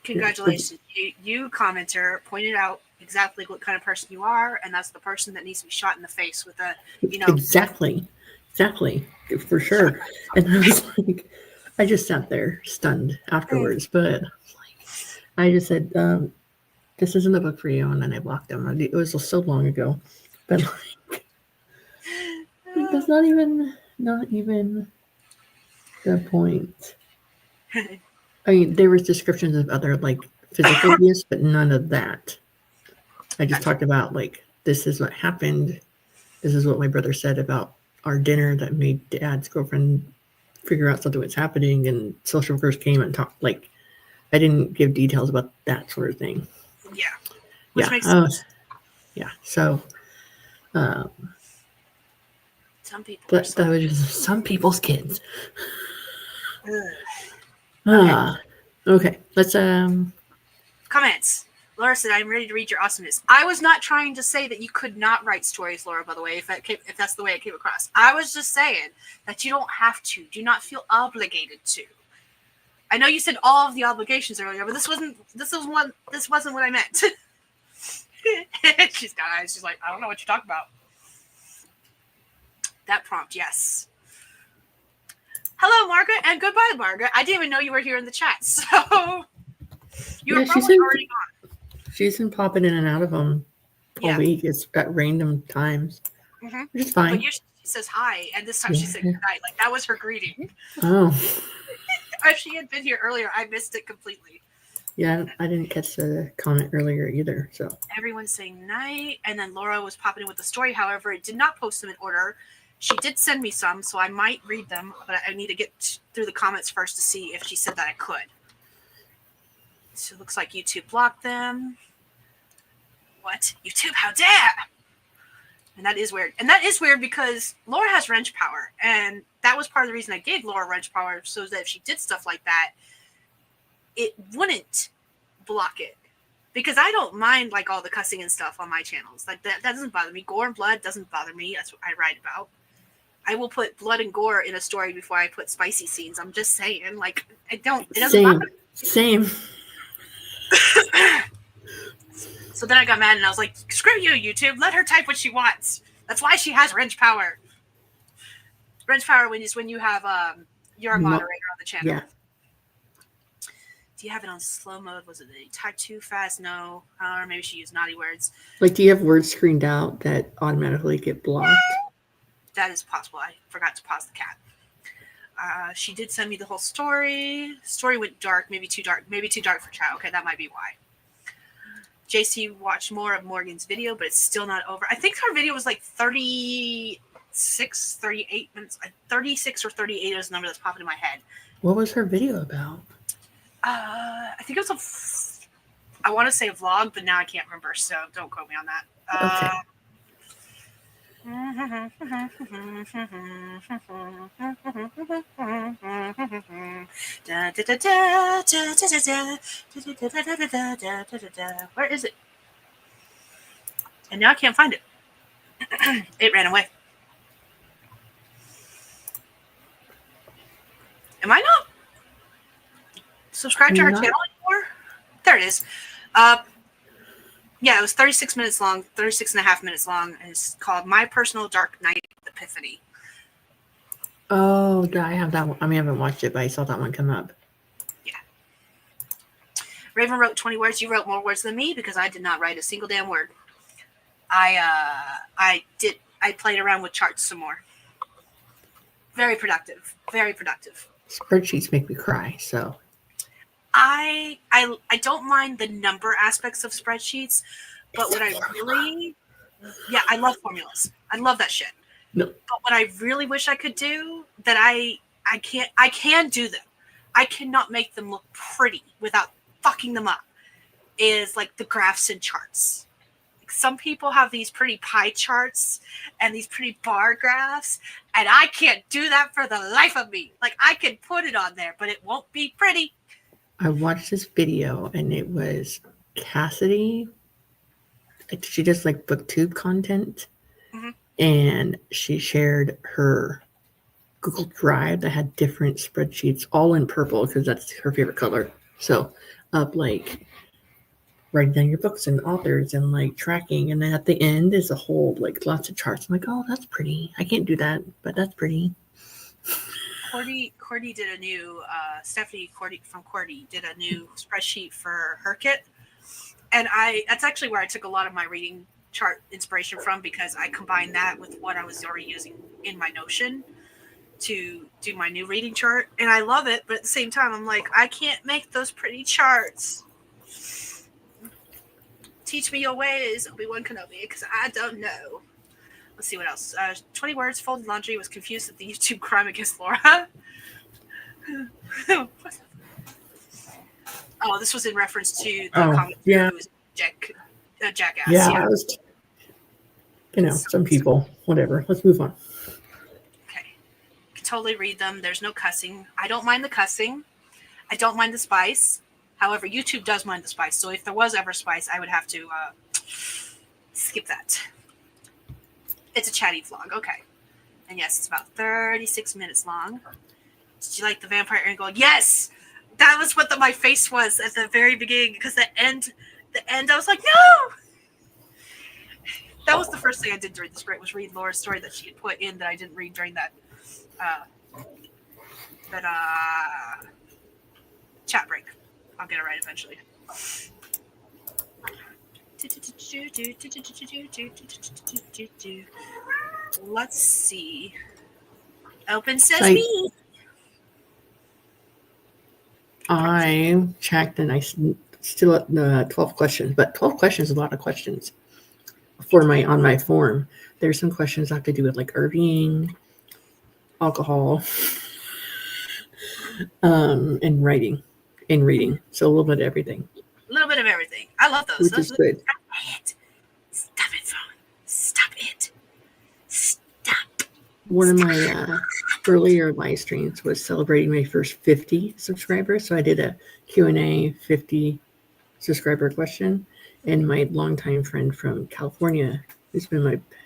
Congratulations. You commenter pointed out exactly what kind of person you are, and that's the person that needs to be shot in the face with a, Exactly, for sure. And I was like, I just sat there stunned afterwards, but I just said, this isn't a book for you, and then I blocked them. It was so long ago, but like that's not even the point. I mean, there was descriptions of other like physical abuse, but none of that. I just talked about like, this is what happened. This is what my brother said about our dinner that made Dad's girlfriend figure out something was happening, and social workers came and talked. Like, I didn't give details about that sort of thing. Yeah. Which makes sense. Yeah. So, some people. But that was just some people's kids. Okay. Let's comments. Laura said, "I'm ready to read your awesomeness." I was not trying to say that you could not write stories, Laura. By the way, if that's the way it came across, I was just saying that you don't have to. Do not feel obligated to. I know you said all of the obligations earlier, but this wasn't what I meant. She's got eyes. She's like, I don't know what you're talking about. That prompt, yes. Hello, Margaret, and goodbye, Margaret. I didn't even know you were here in the chat, so you were probably already gone. She's been popping in and out of them all week. It's at random times. Which is fine. But usually she says hi, and this time she said good night. Like, that was her greeting. Oh. If she had been here earlier, I missed it completely. Yeah, I didn't catch the comment earlier either. So everyone's saying night, and then Laura was popping in with the story. However, it did not post them in order. She did send me some, so I might read them, but I need to get through the comments first to see if she said that I could. So it looks like YouTube blocked them. What? YouTube, how dare! And that is weird. And that is weird because Laura has wrench power, and that was part of the reason I gave Laura wrench power, so that if she did stuff like that, it wouldn't block it. Because I don't mind like all the cussing and stuff on my channels. Like that doesn't bother me. Gore and blood doesn't bother me. That's what I write about. I will put blood and gore in a story before I put spicy scenes. I'm just saying, like, it doesn't bother me. Same. So then I got mad and I was like, screw you, YouTube. Let her type what she wants. That's why she has wrench power. Wrench power is when you have you're a moderator on the channel. Yeah. Do you have it on slow mode? Was it a type too fast? No. Or maybe she used naughty words. Like, do you have words screened out that automatically get blocked? That is possible. I forgot to pause the cat. She did send me the whole story. Story went dark, maybe too dark for chat. Okay, that might be why. JC watched more of Morgan's video, but it's still not over. I think her video was like 36, 38 minutes. 36 or 38 is the number that's popping in my head. What was her video about? I think it was I want to say a vlog, but now I can't remember, so don't quote me on that. Okay. Where is it? And now I can't find it. It ran away. Am I not subscribed to her channel anymore? There it is. Yeah, it was 36 minutes long, 36 and a half minutes long. And it's called My Personal Dark Night Epiphany. Oh, yeah, I have that one. I mean, I haven't watched it, but I saw that one come up. Yeah. Raven wrote 20 words. You wrote more words than me because I did not write a single damn word. I played around with charts some more. Very productive. Very productive. Spreadsheets make me cry, so. I don't mind the number aspects of spreadsheets, but what I really, I love formulas. I love that shit. No. But what I really wish I could do that I can do them. I cannot make them look pretty without fucking them up. Is like the graphs and charts. Like some people have these pretty pie charts and these pretty bar graphs, and I can't do that for the life of me. Like I can put it on there, but it won't be pretty. I watched this video and it was Cassidy. She does like booktube content. Mm-hmm. And she shared her Google Drive that had different spreadsheets, all in purple because that's her favorite color. So up like writing down your books and authors and like tracking. And then at the end is a whole like lots of charts. I'm like, oh, that's pretty. I can't do that, but that's pretty. Cordy did a new Stephanie Cordy from Cordy did a new spreadsheet for her kit, and that's actually where I took a lot of my reading chart inspiration from because I combined that with what I was already using in my Notion to do my new reading chart, and I love it. But at the same time, I'm like, I can't make those pretty charts. Teach me your ways, Obi-Wan Kenobi, because I don't know. Let's see what else. 20 words, folded laundry, was confused at the YouTube crime against Laura. Oh, this was in reference to the comment who was jackass. Yeah, I was, some people, whatever. Let's move on. Okay. Can totally read them. There's no cussing. I don't mind the cussing. I don't mind the spice. However, YouTube does mind the spice. So if there was ever spice, I would have to skip that. It's a chatty vlog. Okay. And yes, it's about 36 minutes long. Did you like the vampire angle? Yes! That was what my face was at the very beginning. Because the end, I was like, no! That was the first thing I did during the script, was read Laura's story that she had put in that I didn't read during that chat break. I'll get it right eventually. Let's see. Open sesame. I checked and I still at 12 questions, but 12 questions is a lot of questions on my form. There's some questions that have to do with like Irving, alcohol, and writing and reading. So a little bit of everything. A little bit of everything. I love those. Which is good. Stop it, phone. Stop it. Stop. One of my earlier live streams was celebrating my first 50 subscribers. So I did a Q&A 50 subscriber question. And my longtime friend from California, who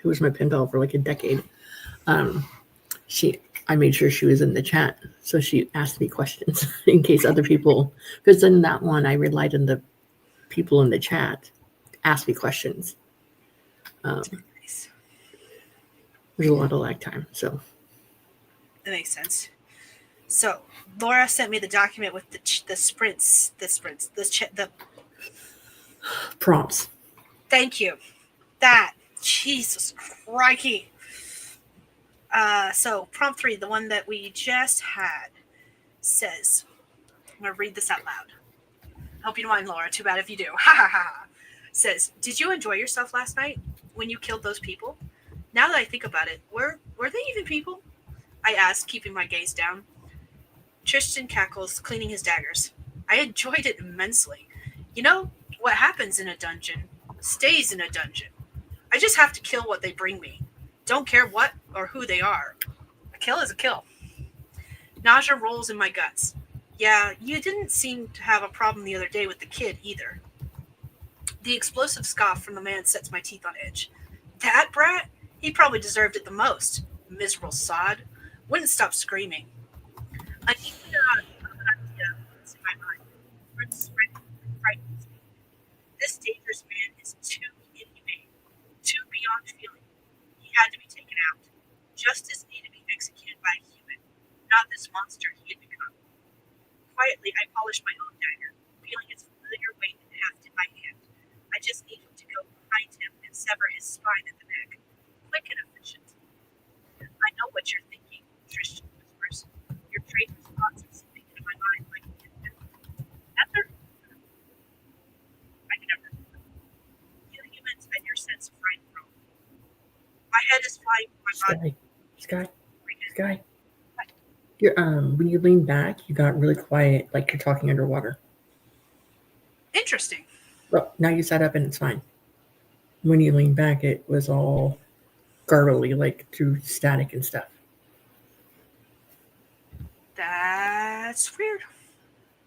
was my pen pal for like a decade, I made sure she was in the chat. So she asked me questions in case other people, because in that one, I relied on the people in the chat ask me questions. Nice. There's a lot of lag time, so. That makes sense. So Laura sent me the document with the prompts. Thank you. That, Jesus crikey. So prompt 3, the one that we just had, says, I'm going to read this out loud. Hope you don't mind, Laura. Too bad if you do. Ha ha ha. Says, did you enjoy yourself last night when you killed those people? Now that I think about it, were they even people? I asked, keeping my gaze down. Tristan cackles, cleaning his daggers. I enjoyed it immensely. You know, what happens in a dungeon stays in a dungeon. I just have to kill what they bring me. Don't care what or who they are. A kill is a kill. Nausea rolls in my guts. Yeah, you didn't seem to have a problem the other day with the kid either. The explosive scoff from the man sets my teeth on edge. That brat? He probably deserved it the most. Miserable sod. Wouldn't stop screaming. I need an idea that's in my mind. Words frightens me. This dangerous man is too inhumane, too beyond feeling. He had to be taken out. Justice needed to be executed by a human, not this monster he had become. Quietly, I polished my own dagger, feeling its familiar weight and heft in my hand. I just needed to go behind him and sever his spine at the neck. Quick and efficient. I know what you're thinking, Tristan whispers. Your traitor's thoughts are slipping into my mind like Ether? I never. You humans and your sense of right and wrong. My head is flying from my body. Skye. You're, when you lean back, you got really quiet, like you're talking underwater. Interesting. Well, now you sat up and it's fine. When you lean back, it was all garbly, like through static and stuff. That's weird.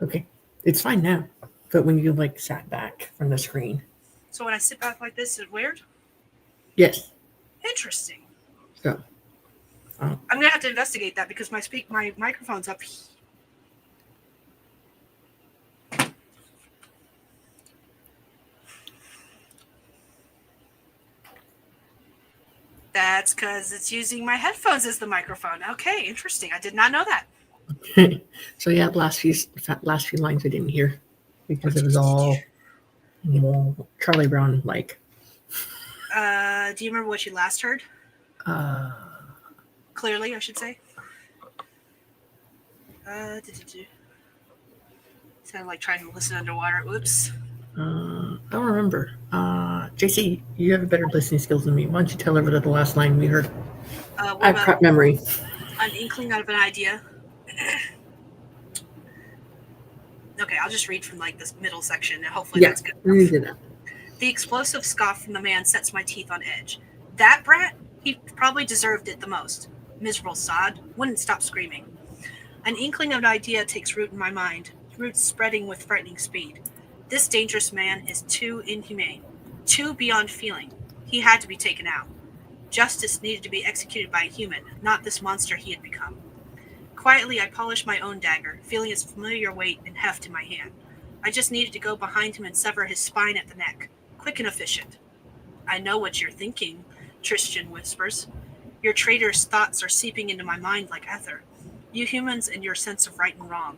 Okay, it's fine now. But when you like sat back from the screen. So when I sit back like this, it's weird? Yes. Interesting. So. I'm gonna have to investigate that because my microphone's up. That's because it's using my headphones as the microphone. Okay, interesting. I did not know that. So yeah, last few lines I didn't hear because it was all Charlie Brown like. Do you remember what you last heard? Clearly, I should say. Sounded like trying to listen underwater. Oops. I don't remember. JC, you have better listening skills than me. Why don't you tell everybody the last line we heard? I have crap memory. An inkling of an idea. Okay, I'll just read from like this middle section and hopefully that's good enough. The explosive scoff from the man sets my teeth on edge. That brat? He probably deserved it the most. Miserable sod. Wouldn't stop screaming. An inkling of an idea takes root in my mind, roots spreading with frightening speed. This dangerous man is too inhumane, too beyond feeling. He had to be taken out. Justice needed to be executed by a human, not this monster he had become. Quietly, I polished my own dagger, feeling its familiar weight and heft in my hand. I just needed to go behind him and sever his spine at the neck. Quick and efficient. I know what you're thinking, Tristan whispers. Your traitor's thoughts are seeping into my mind like ether. You humans and your sense of right and wrong.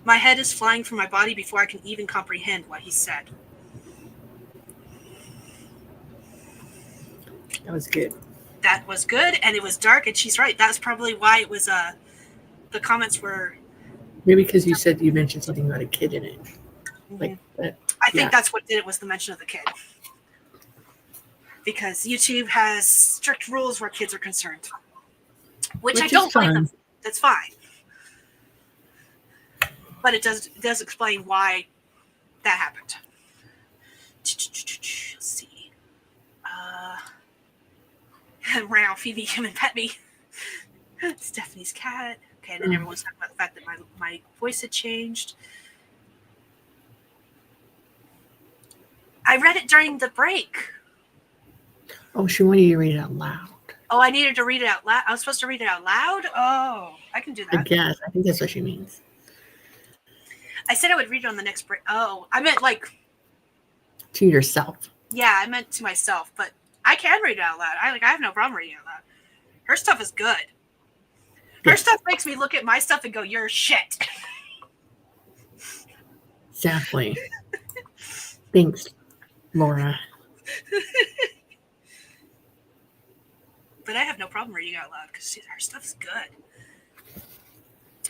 My head is flying from my body before I can even comprehend what he said. That was good. That was good, and it was dark, and she's right. That's probably why it was, the comments were... Maybe because you said you mentioned something about a kid in it. Like that. I think that's what did it, was the mention of the kid. Because YouTube has strict rules where kids are concerned. Which I don't blame them. That's fine. But it does explain why that happened. Let's see. Round, Phoebe, him, and pet me. Stephanie's cat. Okay, and then everyone's talking about the fact that my voice had changed. I read it during the break. Oh, she wanted you to read it out loud. Oh, I needed to read it out loud. I was supposed to read it out loud? Oh, I can do that. I guess. I think that's what she means. I said I would read it on the next break. Oh, I meant like... To yourself. Yeah, I meant to myself, but I can read it out loud. I have no problem reading it out loud. Her stuff is good. Her stuff makes me look at my stuff and go, you're shit. Exactly. Thanks, Laura. But I have no problem reading out loud because her stuff's good.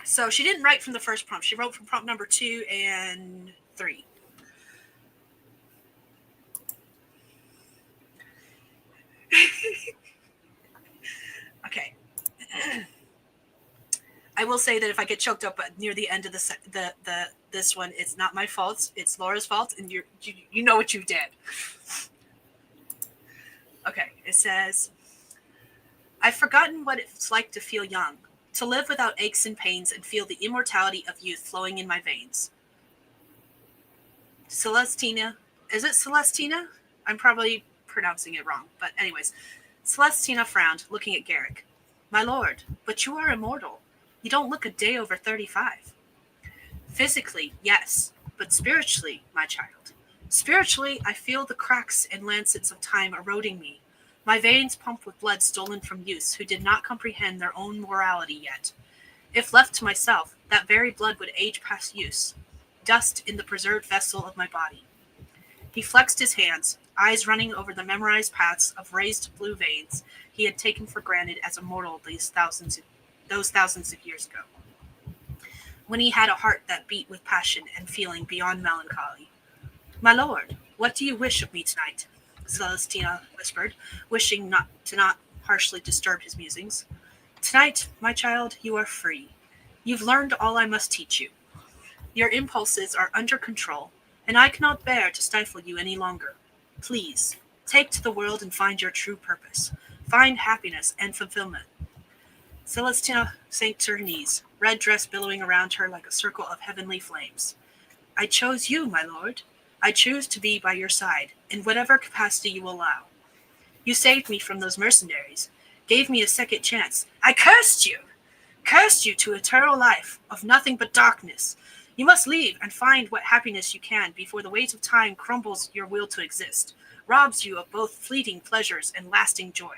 So she didn't write from the first prompt. She wrote from prompt number 2 and 3. Okay. I will say that if I get choked up near the end of this one, it's not my fault. It's Laura's fault, and you know what you did. Okay, it says, I've forgotten what it's like to feel young, to live without aches and pains and feel the immortality of youth flowing in my veins. Celestina, is it Celestina? I'm probably pronouncing it wrong, but anyways. Celestina frowned, looking at Garrick. My lord, but you are immortal. You don't look a day over 35. Physically, yes, but spiritually, my child. Spiritually, I feel the cracks and lancets of time eroding me. My veins pump with blood stolen from youths who did not comprehend their own morality yet. If left to myself, that very blood would age past use, dust in the preserved vessel of my body. He flexed his hands, eyes running over the memorized paths of raised blue veins he had taken for granted as immortal those thousands of years ago, when he had a heart that beat with passion and feeling beyond melancholy. My lord, what do you wish of me tonight? Celestina whispered, wishing not harshly disturb his musings. Tonight, my child, you are free. You've learned all I must teach you. Your impulses are under control, and I cannot bear to stifle you any longer. Please, take to the world and find your true purpose. Find happiness and fulfillment. Celestina sank to her knees, red dress billowing around her like a circle of heavenly flames. I chose you, my lord. I choose to be by your side, in whatever capacity you allow. You saved me from those mercenaries, gave me a second chance. I cursed you to eternal life of nothing but darkness. You must leave and find what happiness you can before the weight of time crumbles your will to exist, robs you of both fleeting pleasures and lasting joy.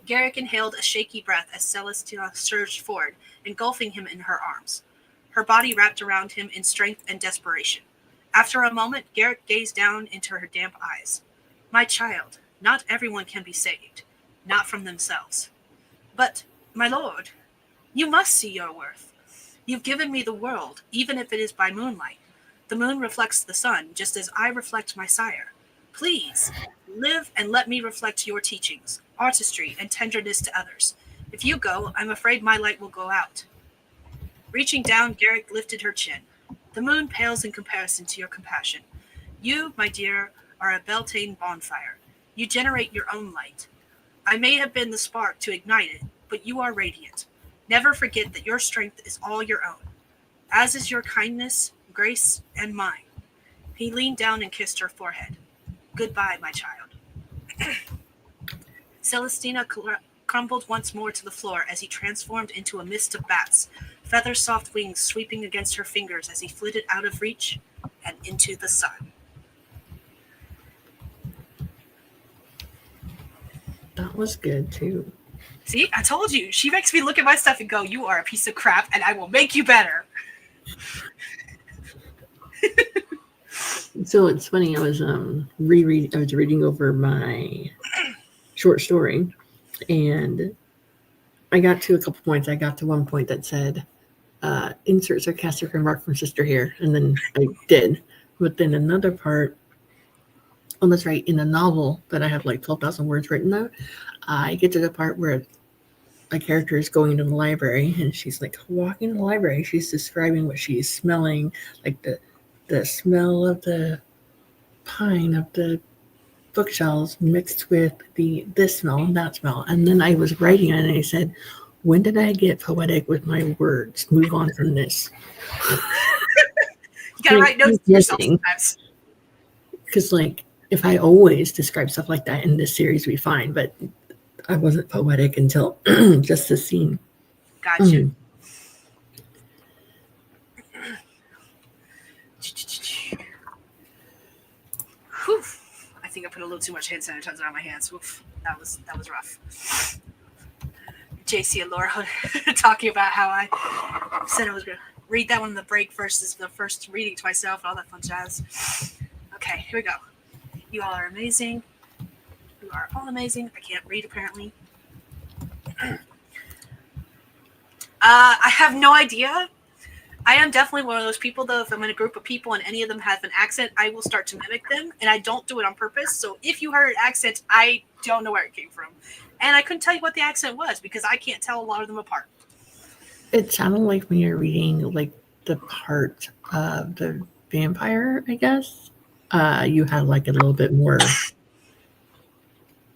Garrick inhaled a shaky breath as Celestina surged forward, engulfing him in her arms. Her body wrapped around him in strength and desperation. After a moment, Garrick gazed down into her damp eyes. My child, not everyone can be saved, not from themselves. But, my lord, you must see your worth. You've given me the world, even if it is by moonlight. The moon reflects the sun, just as I reflect my sire. Please, live and let me reflect your teachings, artistry, and tenderness to others. If you go, I'm afraid my light will go out. Reaching down, Garrick lifted her chin. The moon pales in comparison to your compassion. You, my dear, are a Beltane bonfire. You generate your own light. I may have been the spark to ignite it, but you are radiant. Never forget that your strength is all your own, as is your kindness, grace, and mine. He leaned down and kissed her forehead. Goodbye, my child. Celestina crumbled once more to the floor as he transformed into a mist of bats, feather-soft wings sweeping against her fingers as he flitted out of reach and into the sun. That was good, too. See, I told you. She makes me look at my stuff and go, you are a piece of crap, and I will make you better. So it's funny, I was reading over my short story, and I got to a couple points. I got to one point that said, insert sarcastic remark from sister here, and then I did. But then another part, oh, that's right, in the novel that I have like 12,000 words written out, I get to the part where a character is going to the library, and she's like walking in the library. She's describing what she's smelling, like the smell of the pine of the bookshelves mixed with this smell and that smell. And then I was writing it, and I said, when did I get poetic with my words? Move on from this. You gotta write notes to yourself sometimes. Because, like, if I always describe stuff like that in this series, we fine. But I wasn't poetic until just the scene. Gotcha. Whew. I think I put a little too much hand sanitizer on my hands. Oof. That was rough. JC and Laura talking about how I said I was going to read that one in the break versus the first reading to myself and all that fun jazz. Okay, here we go. You all are amazing. You are all amazing. I can't read, apparently. I have no idea. I am definitely one of those people, though. If I'm in a group of people and any of them have an accent, I will start to mimic them, and I don't do it on purpose. So if you heard an accent, I don't know where it came from, and I couldn't tell you what the accent was because I can't tell a lot of them apart. It sounded like when you're reading like the part of the vampire, I guess. You had like a little bit more,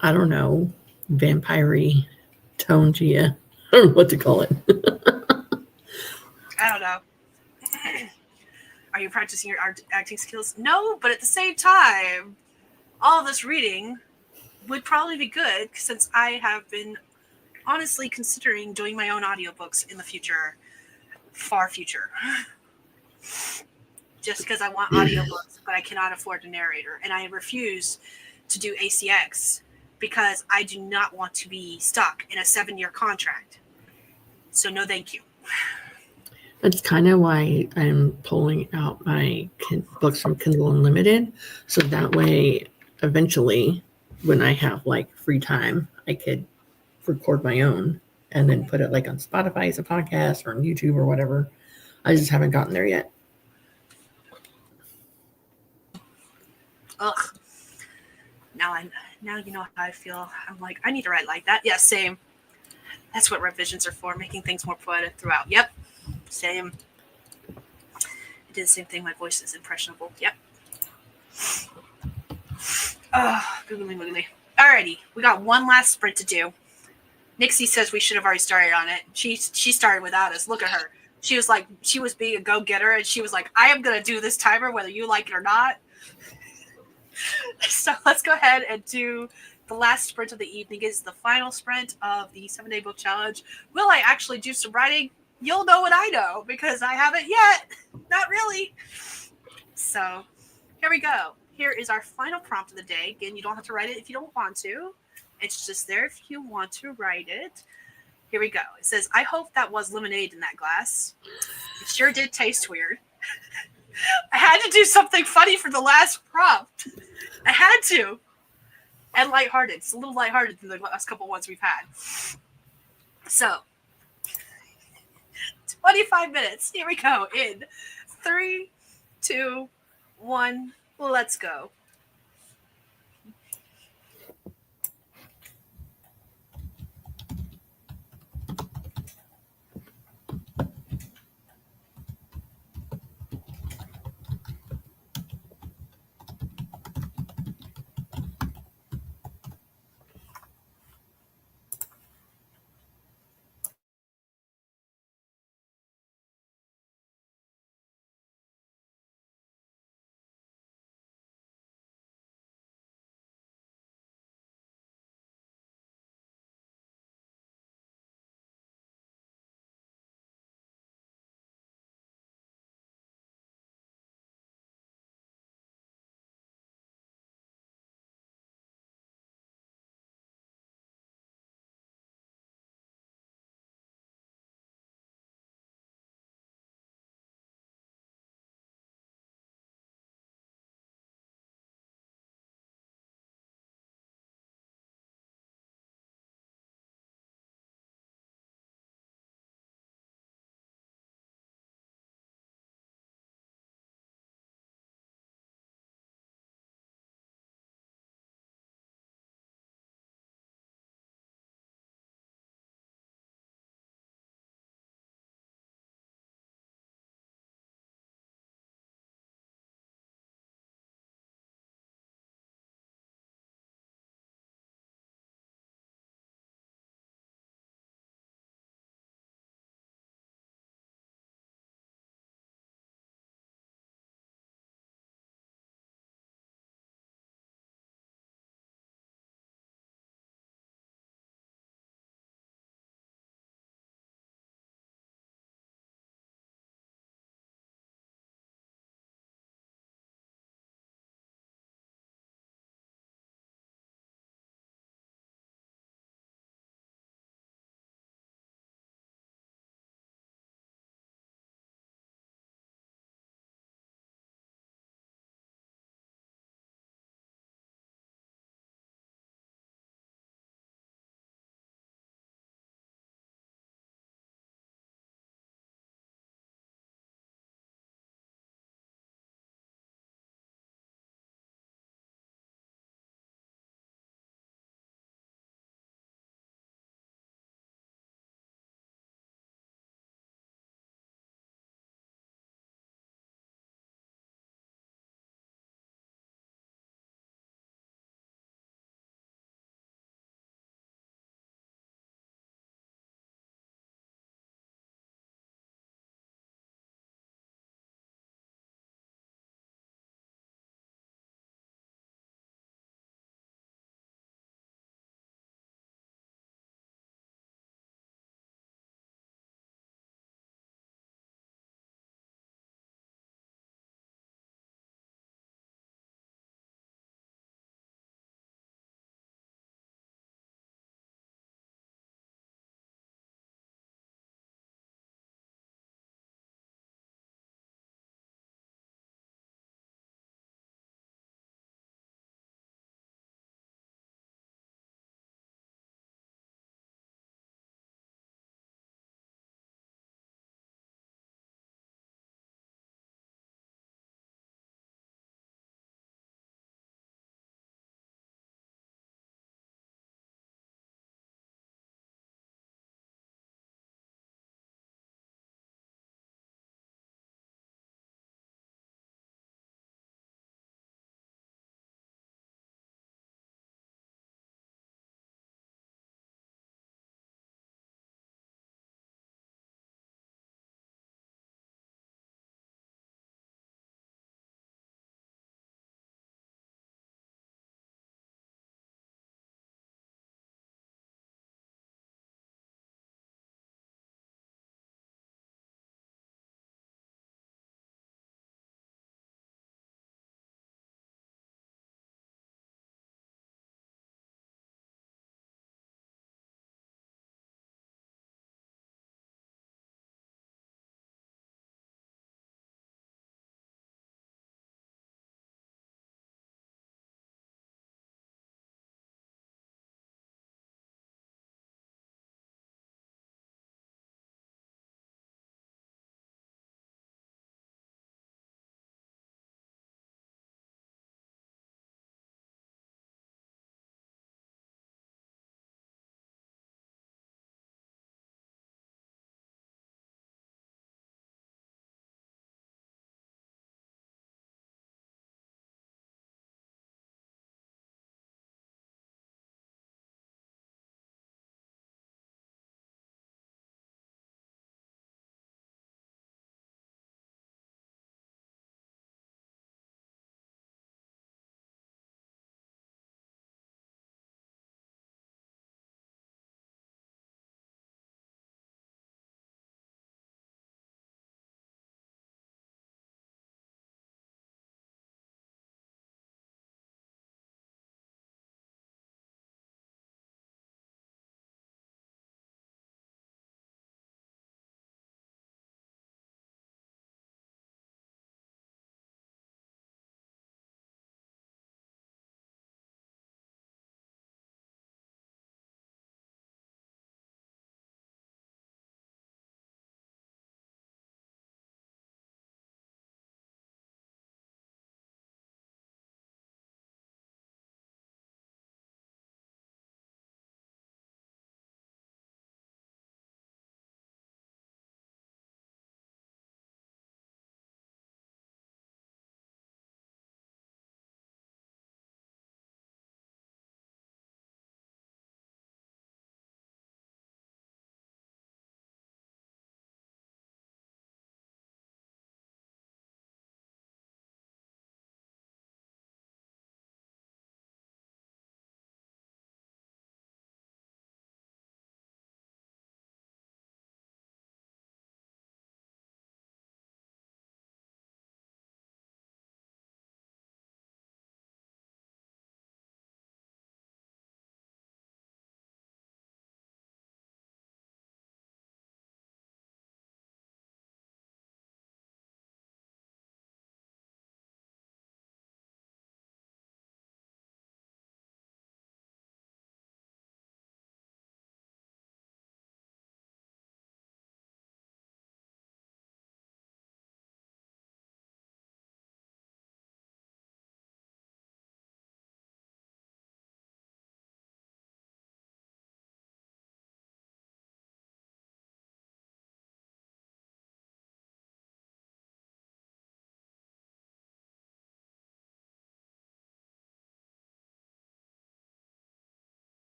I don't know, vampire-y tone to you. I don't know what to call it. I don't know. Are you practicing your acting skills? No, but at the same time, all this reading would probably be good since I have been honestly considering doing my own audiobooks in the future, far future. Just because I want audiobooks, but I cannot afford a narrator. And I refuse to do ACX because I do not want to be stuck in a 7-year contract. So no thank you. That's kind of why I'm pulling out my books from Kindle Unlimited. So that way, eventually, when I have like free time, I could record my own and then put it like on Spotify as a podcast or on YouTube or whatever. I just haven't gotten there yet. Ugh. Now you know how I feel. I'm like, I need to write like that. Yeah, same. That's what revisions are for, making things more poetic throughout. Yep. Same. I did the same thing. My voice is impressionable. Yep. Googly moogly. Alrighty, we got one last sprint to do. Nixie says we should have already started on it. She started without us. Look at her. She was like, she was being a go-getter, and she was like, I am gonna do this timer whether you like it or not. So let's go ahead and do the last sprint of the evening. Is the final sprint of the 7-day book challenge. Will I actually do some writing? You'll know what I know because I haven't yet. Not really. So here we go. Here is our final prompt of the day. Again, you don't have to write it if you don't want to. It's just there if you want to write it. Here we go. It says, I hope that was lemonade in that glass. It sure did taste weird. I had to do something funny for the last prompt. I had to. And lighthearted. It's a little lighthearted than the last couple ones we've had. So, 25 minutes. Here we go. In 3, 2, 1. Let's go.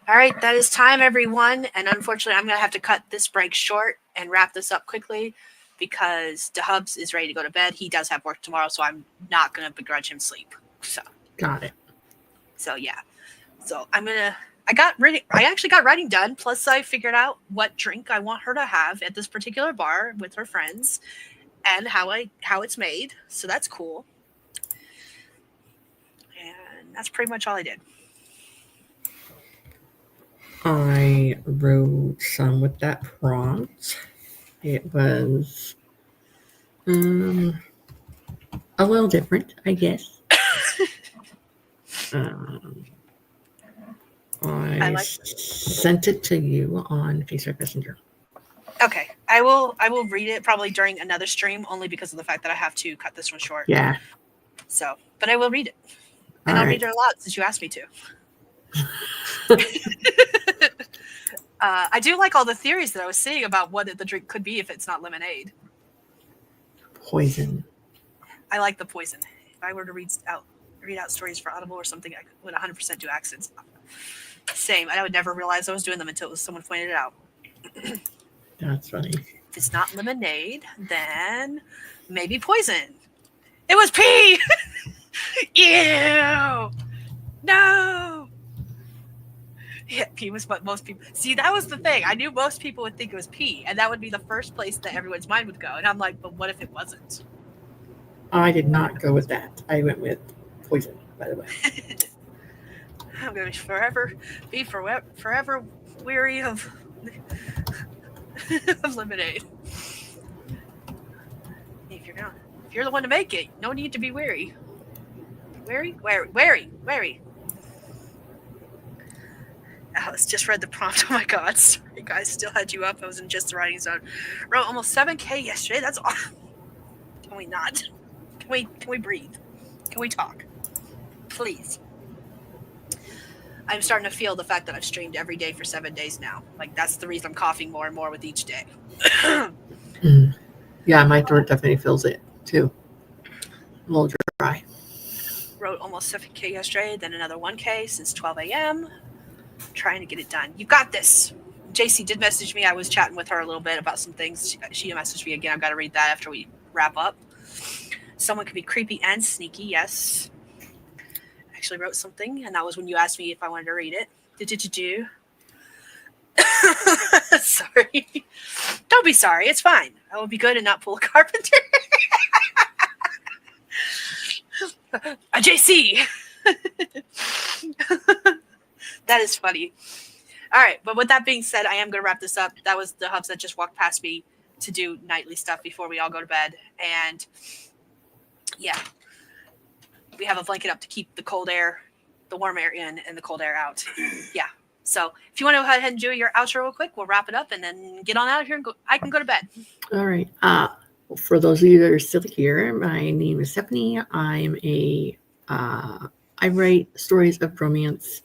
All right, that is time, everyone. And unfortunately, I'm going to have to cut this break short and wrap this up quickly because DeHubs is ready to go to bed. He does have work tomorrow, so I'm not going to begrudge him sleep. Got it. So yeah. So I actually got writing done. Plus, I figured out what drink I want her to have at this particular bar with her friends, and how it's made. So that's cool. And that's pretty much all I did. I wrote some with that prompt. It was a little different, I guess. I sent it to you on Facebook Messenger. Okay, I will read it probably during another stream, only because of the fact that I have to cut this one short. Yeah. So, but I will read it, and I'll read it a lot since you asked me to. I do like all the theories that I was seeing about what the drink could be if it's not lemonade. Poison. I like the poison. If I were to read out stories for Audible or something, I would 100% do accents. Same. I would never realize I was doing them until someone pointed it out. That's funny. If it's not lemonade, then maybe poison. It was pee! Ew! No! Yeah, pee was what most people... See, that was the thing. I knew most people would think it was pee, and that would be the first place that everyone's mind would go. And I'm like, but what if it wasn't? I did not go with that. I went with poison, by the way. I'm going to forever weary of lemonade. If you're the one to make it, no need to be weary. Wary. Alice just read the prompt. Oh my god, sorry guys, still had you up. I was in just the writing zone. Wrote almost 7K yesterday. That's awesome. Can we not? Can we breathe? Can we talk? Please. I'm starting to feel the fact that I've streamed every day for 7 days now. Like, that's the reason I'm coughing more and more with each day. Yeah, my throat definitely feels it too. A little dry. Wrote almost 7K yesterday, then another 1K since 12 a.m. Trying to get it done. You got this. JC did message me. I was chatting with her a little bit about some things. She messaged me again. I've got to read that after we wrap up. Someone could be creepy and sneaky. Yes. Actually wrote something, and that was when you asked me if I wanted to read it. Did sorry. Don't be sorry. It's fine. I will be good and not pull a carpenter. A JC. That is funny. All right, but with that being said, I am going to wrap this up. That was the hubs that just walked past me to do nightly stuff before we all go to bed. And yeah, we have a blanket up to keep the cold air, the warm air in and the cold air out. Yeah. So if you want to go ahead and do your outro real quick, we'll wrap it up and then get on out of here and go. I can go to bed. All right. For those of you that are still here, my name is Stephanie. I write stories of romance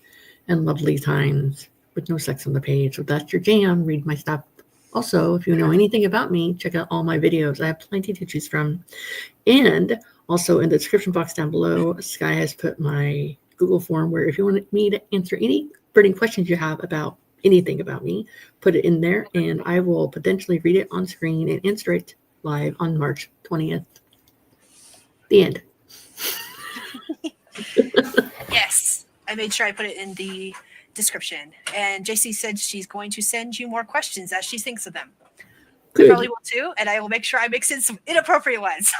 and lovely times with no sex on the page. So if that's your jam, read my stuff. Also, if you know anything about me, check out all my videos. I have plenty to choose from. And also in the description box down below, Skye has put my Google form where if you want me to answer any burning questions you have about anything about me, put it in there and I will potentially read it on screen and answer it live on March 20th. The end. Yes. I made sure I put it in the description. And JC said she's going to send you more questions as she thinks of them. Good. I probably will too, and I will make sure I mix in some inappropriate ones.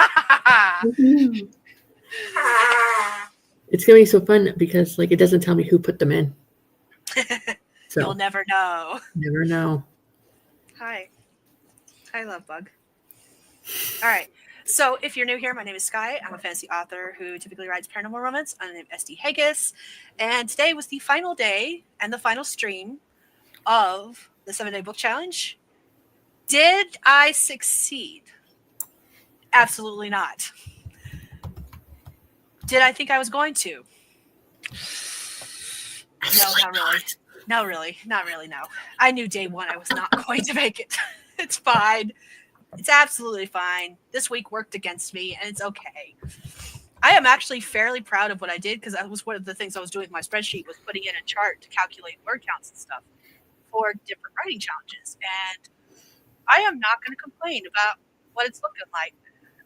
It's gonna be so fun because it doesn't tell me who put them in. So you'll never know. Never know. Hi, Love Bug. All right. So if you're new here, my name is Skye. I'm a fantasy author who typically writes paranormal romance under the name SD Hegyes. And today was the final day and the final stream of the 7-day book challenge. Did I succeed? Absolutely not. Did I think I was going to? No, not really. No, really. Not really, no. I knew day one I was not going to make it. It's fine. It's absolutely fine. This week worked against me, and it's okay. I am actually fairly proud of what I did because that was one of the things I was doing with my spreadsheet was putting in a chart to calculate word counts and stuff for different writing challenges. And I am not going to complain about what it's looking like.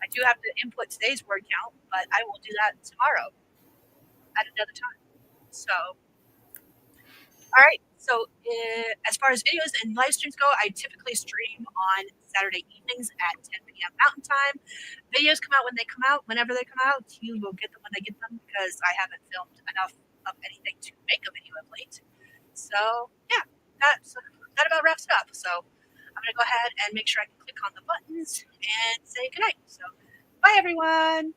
I do have to input today's word count, but I will do that tomorrow at another time. So, all right. So, as far as videos and live streams go, I typically stream on Saturday evenings at 10 p.m. Mountain Time. Videos come out when they come out. Whenever they come out, you will get them when I get them because I haven't filmed enough of anything to make a video of late. So, yeah, that about wraps it up. So, I'm going to go ahead and make sure I can click on the buttons and say goodnight. So, bye, everyone.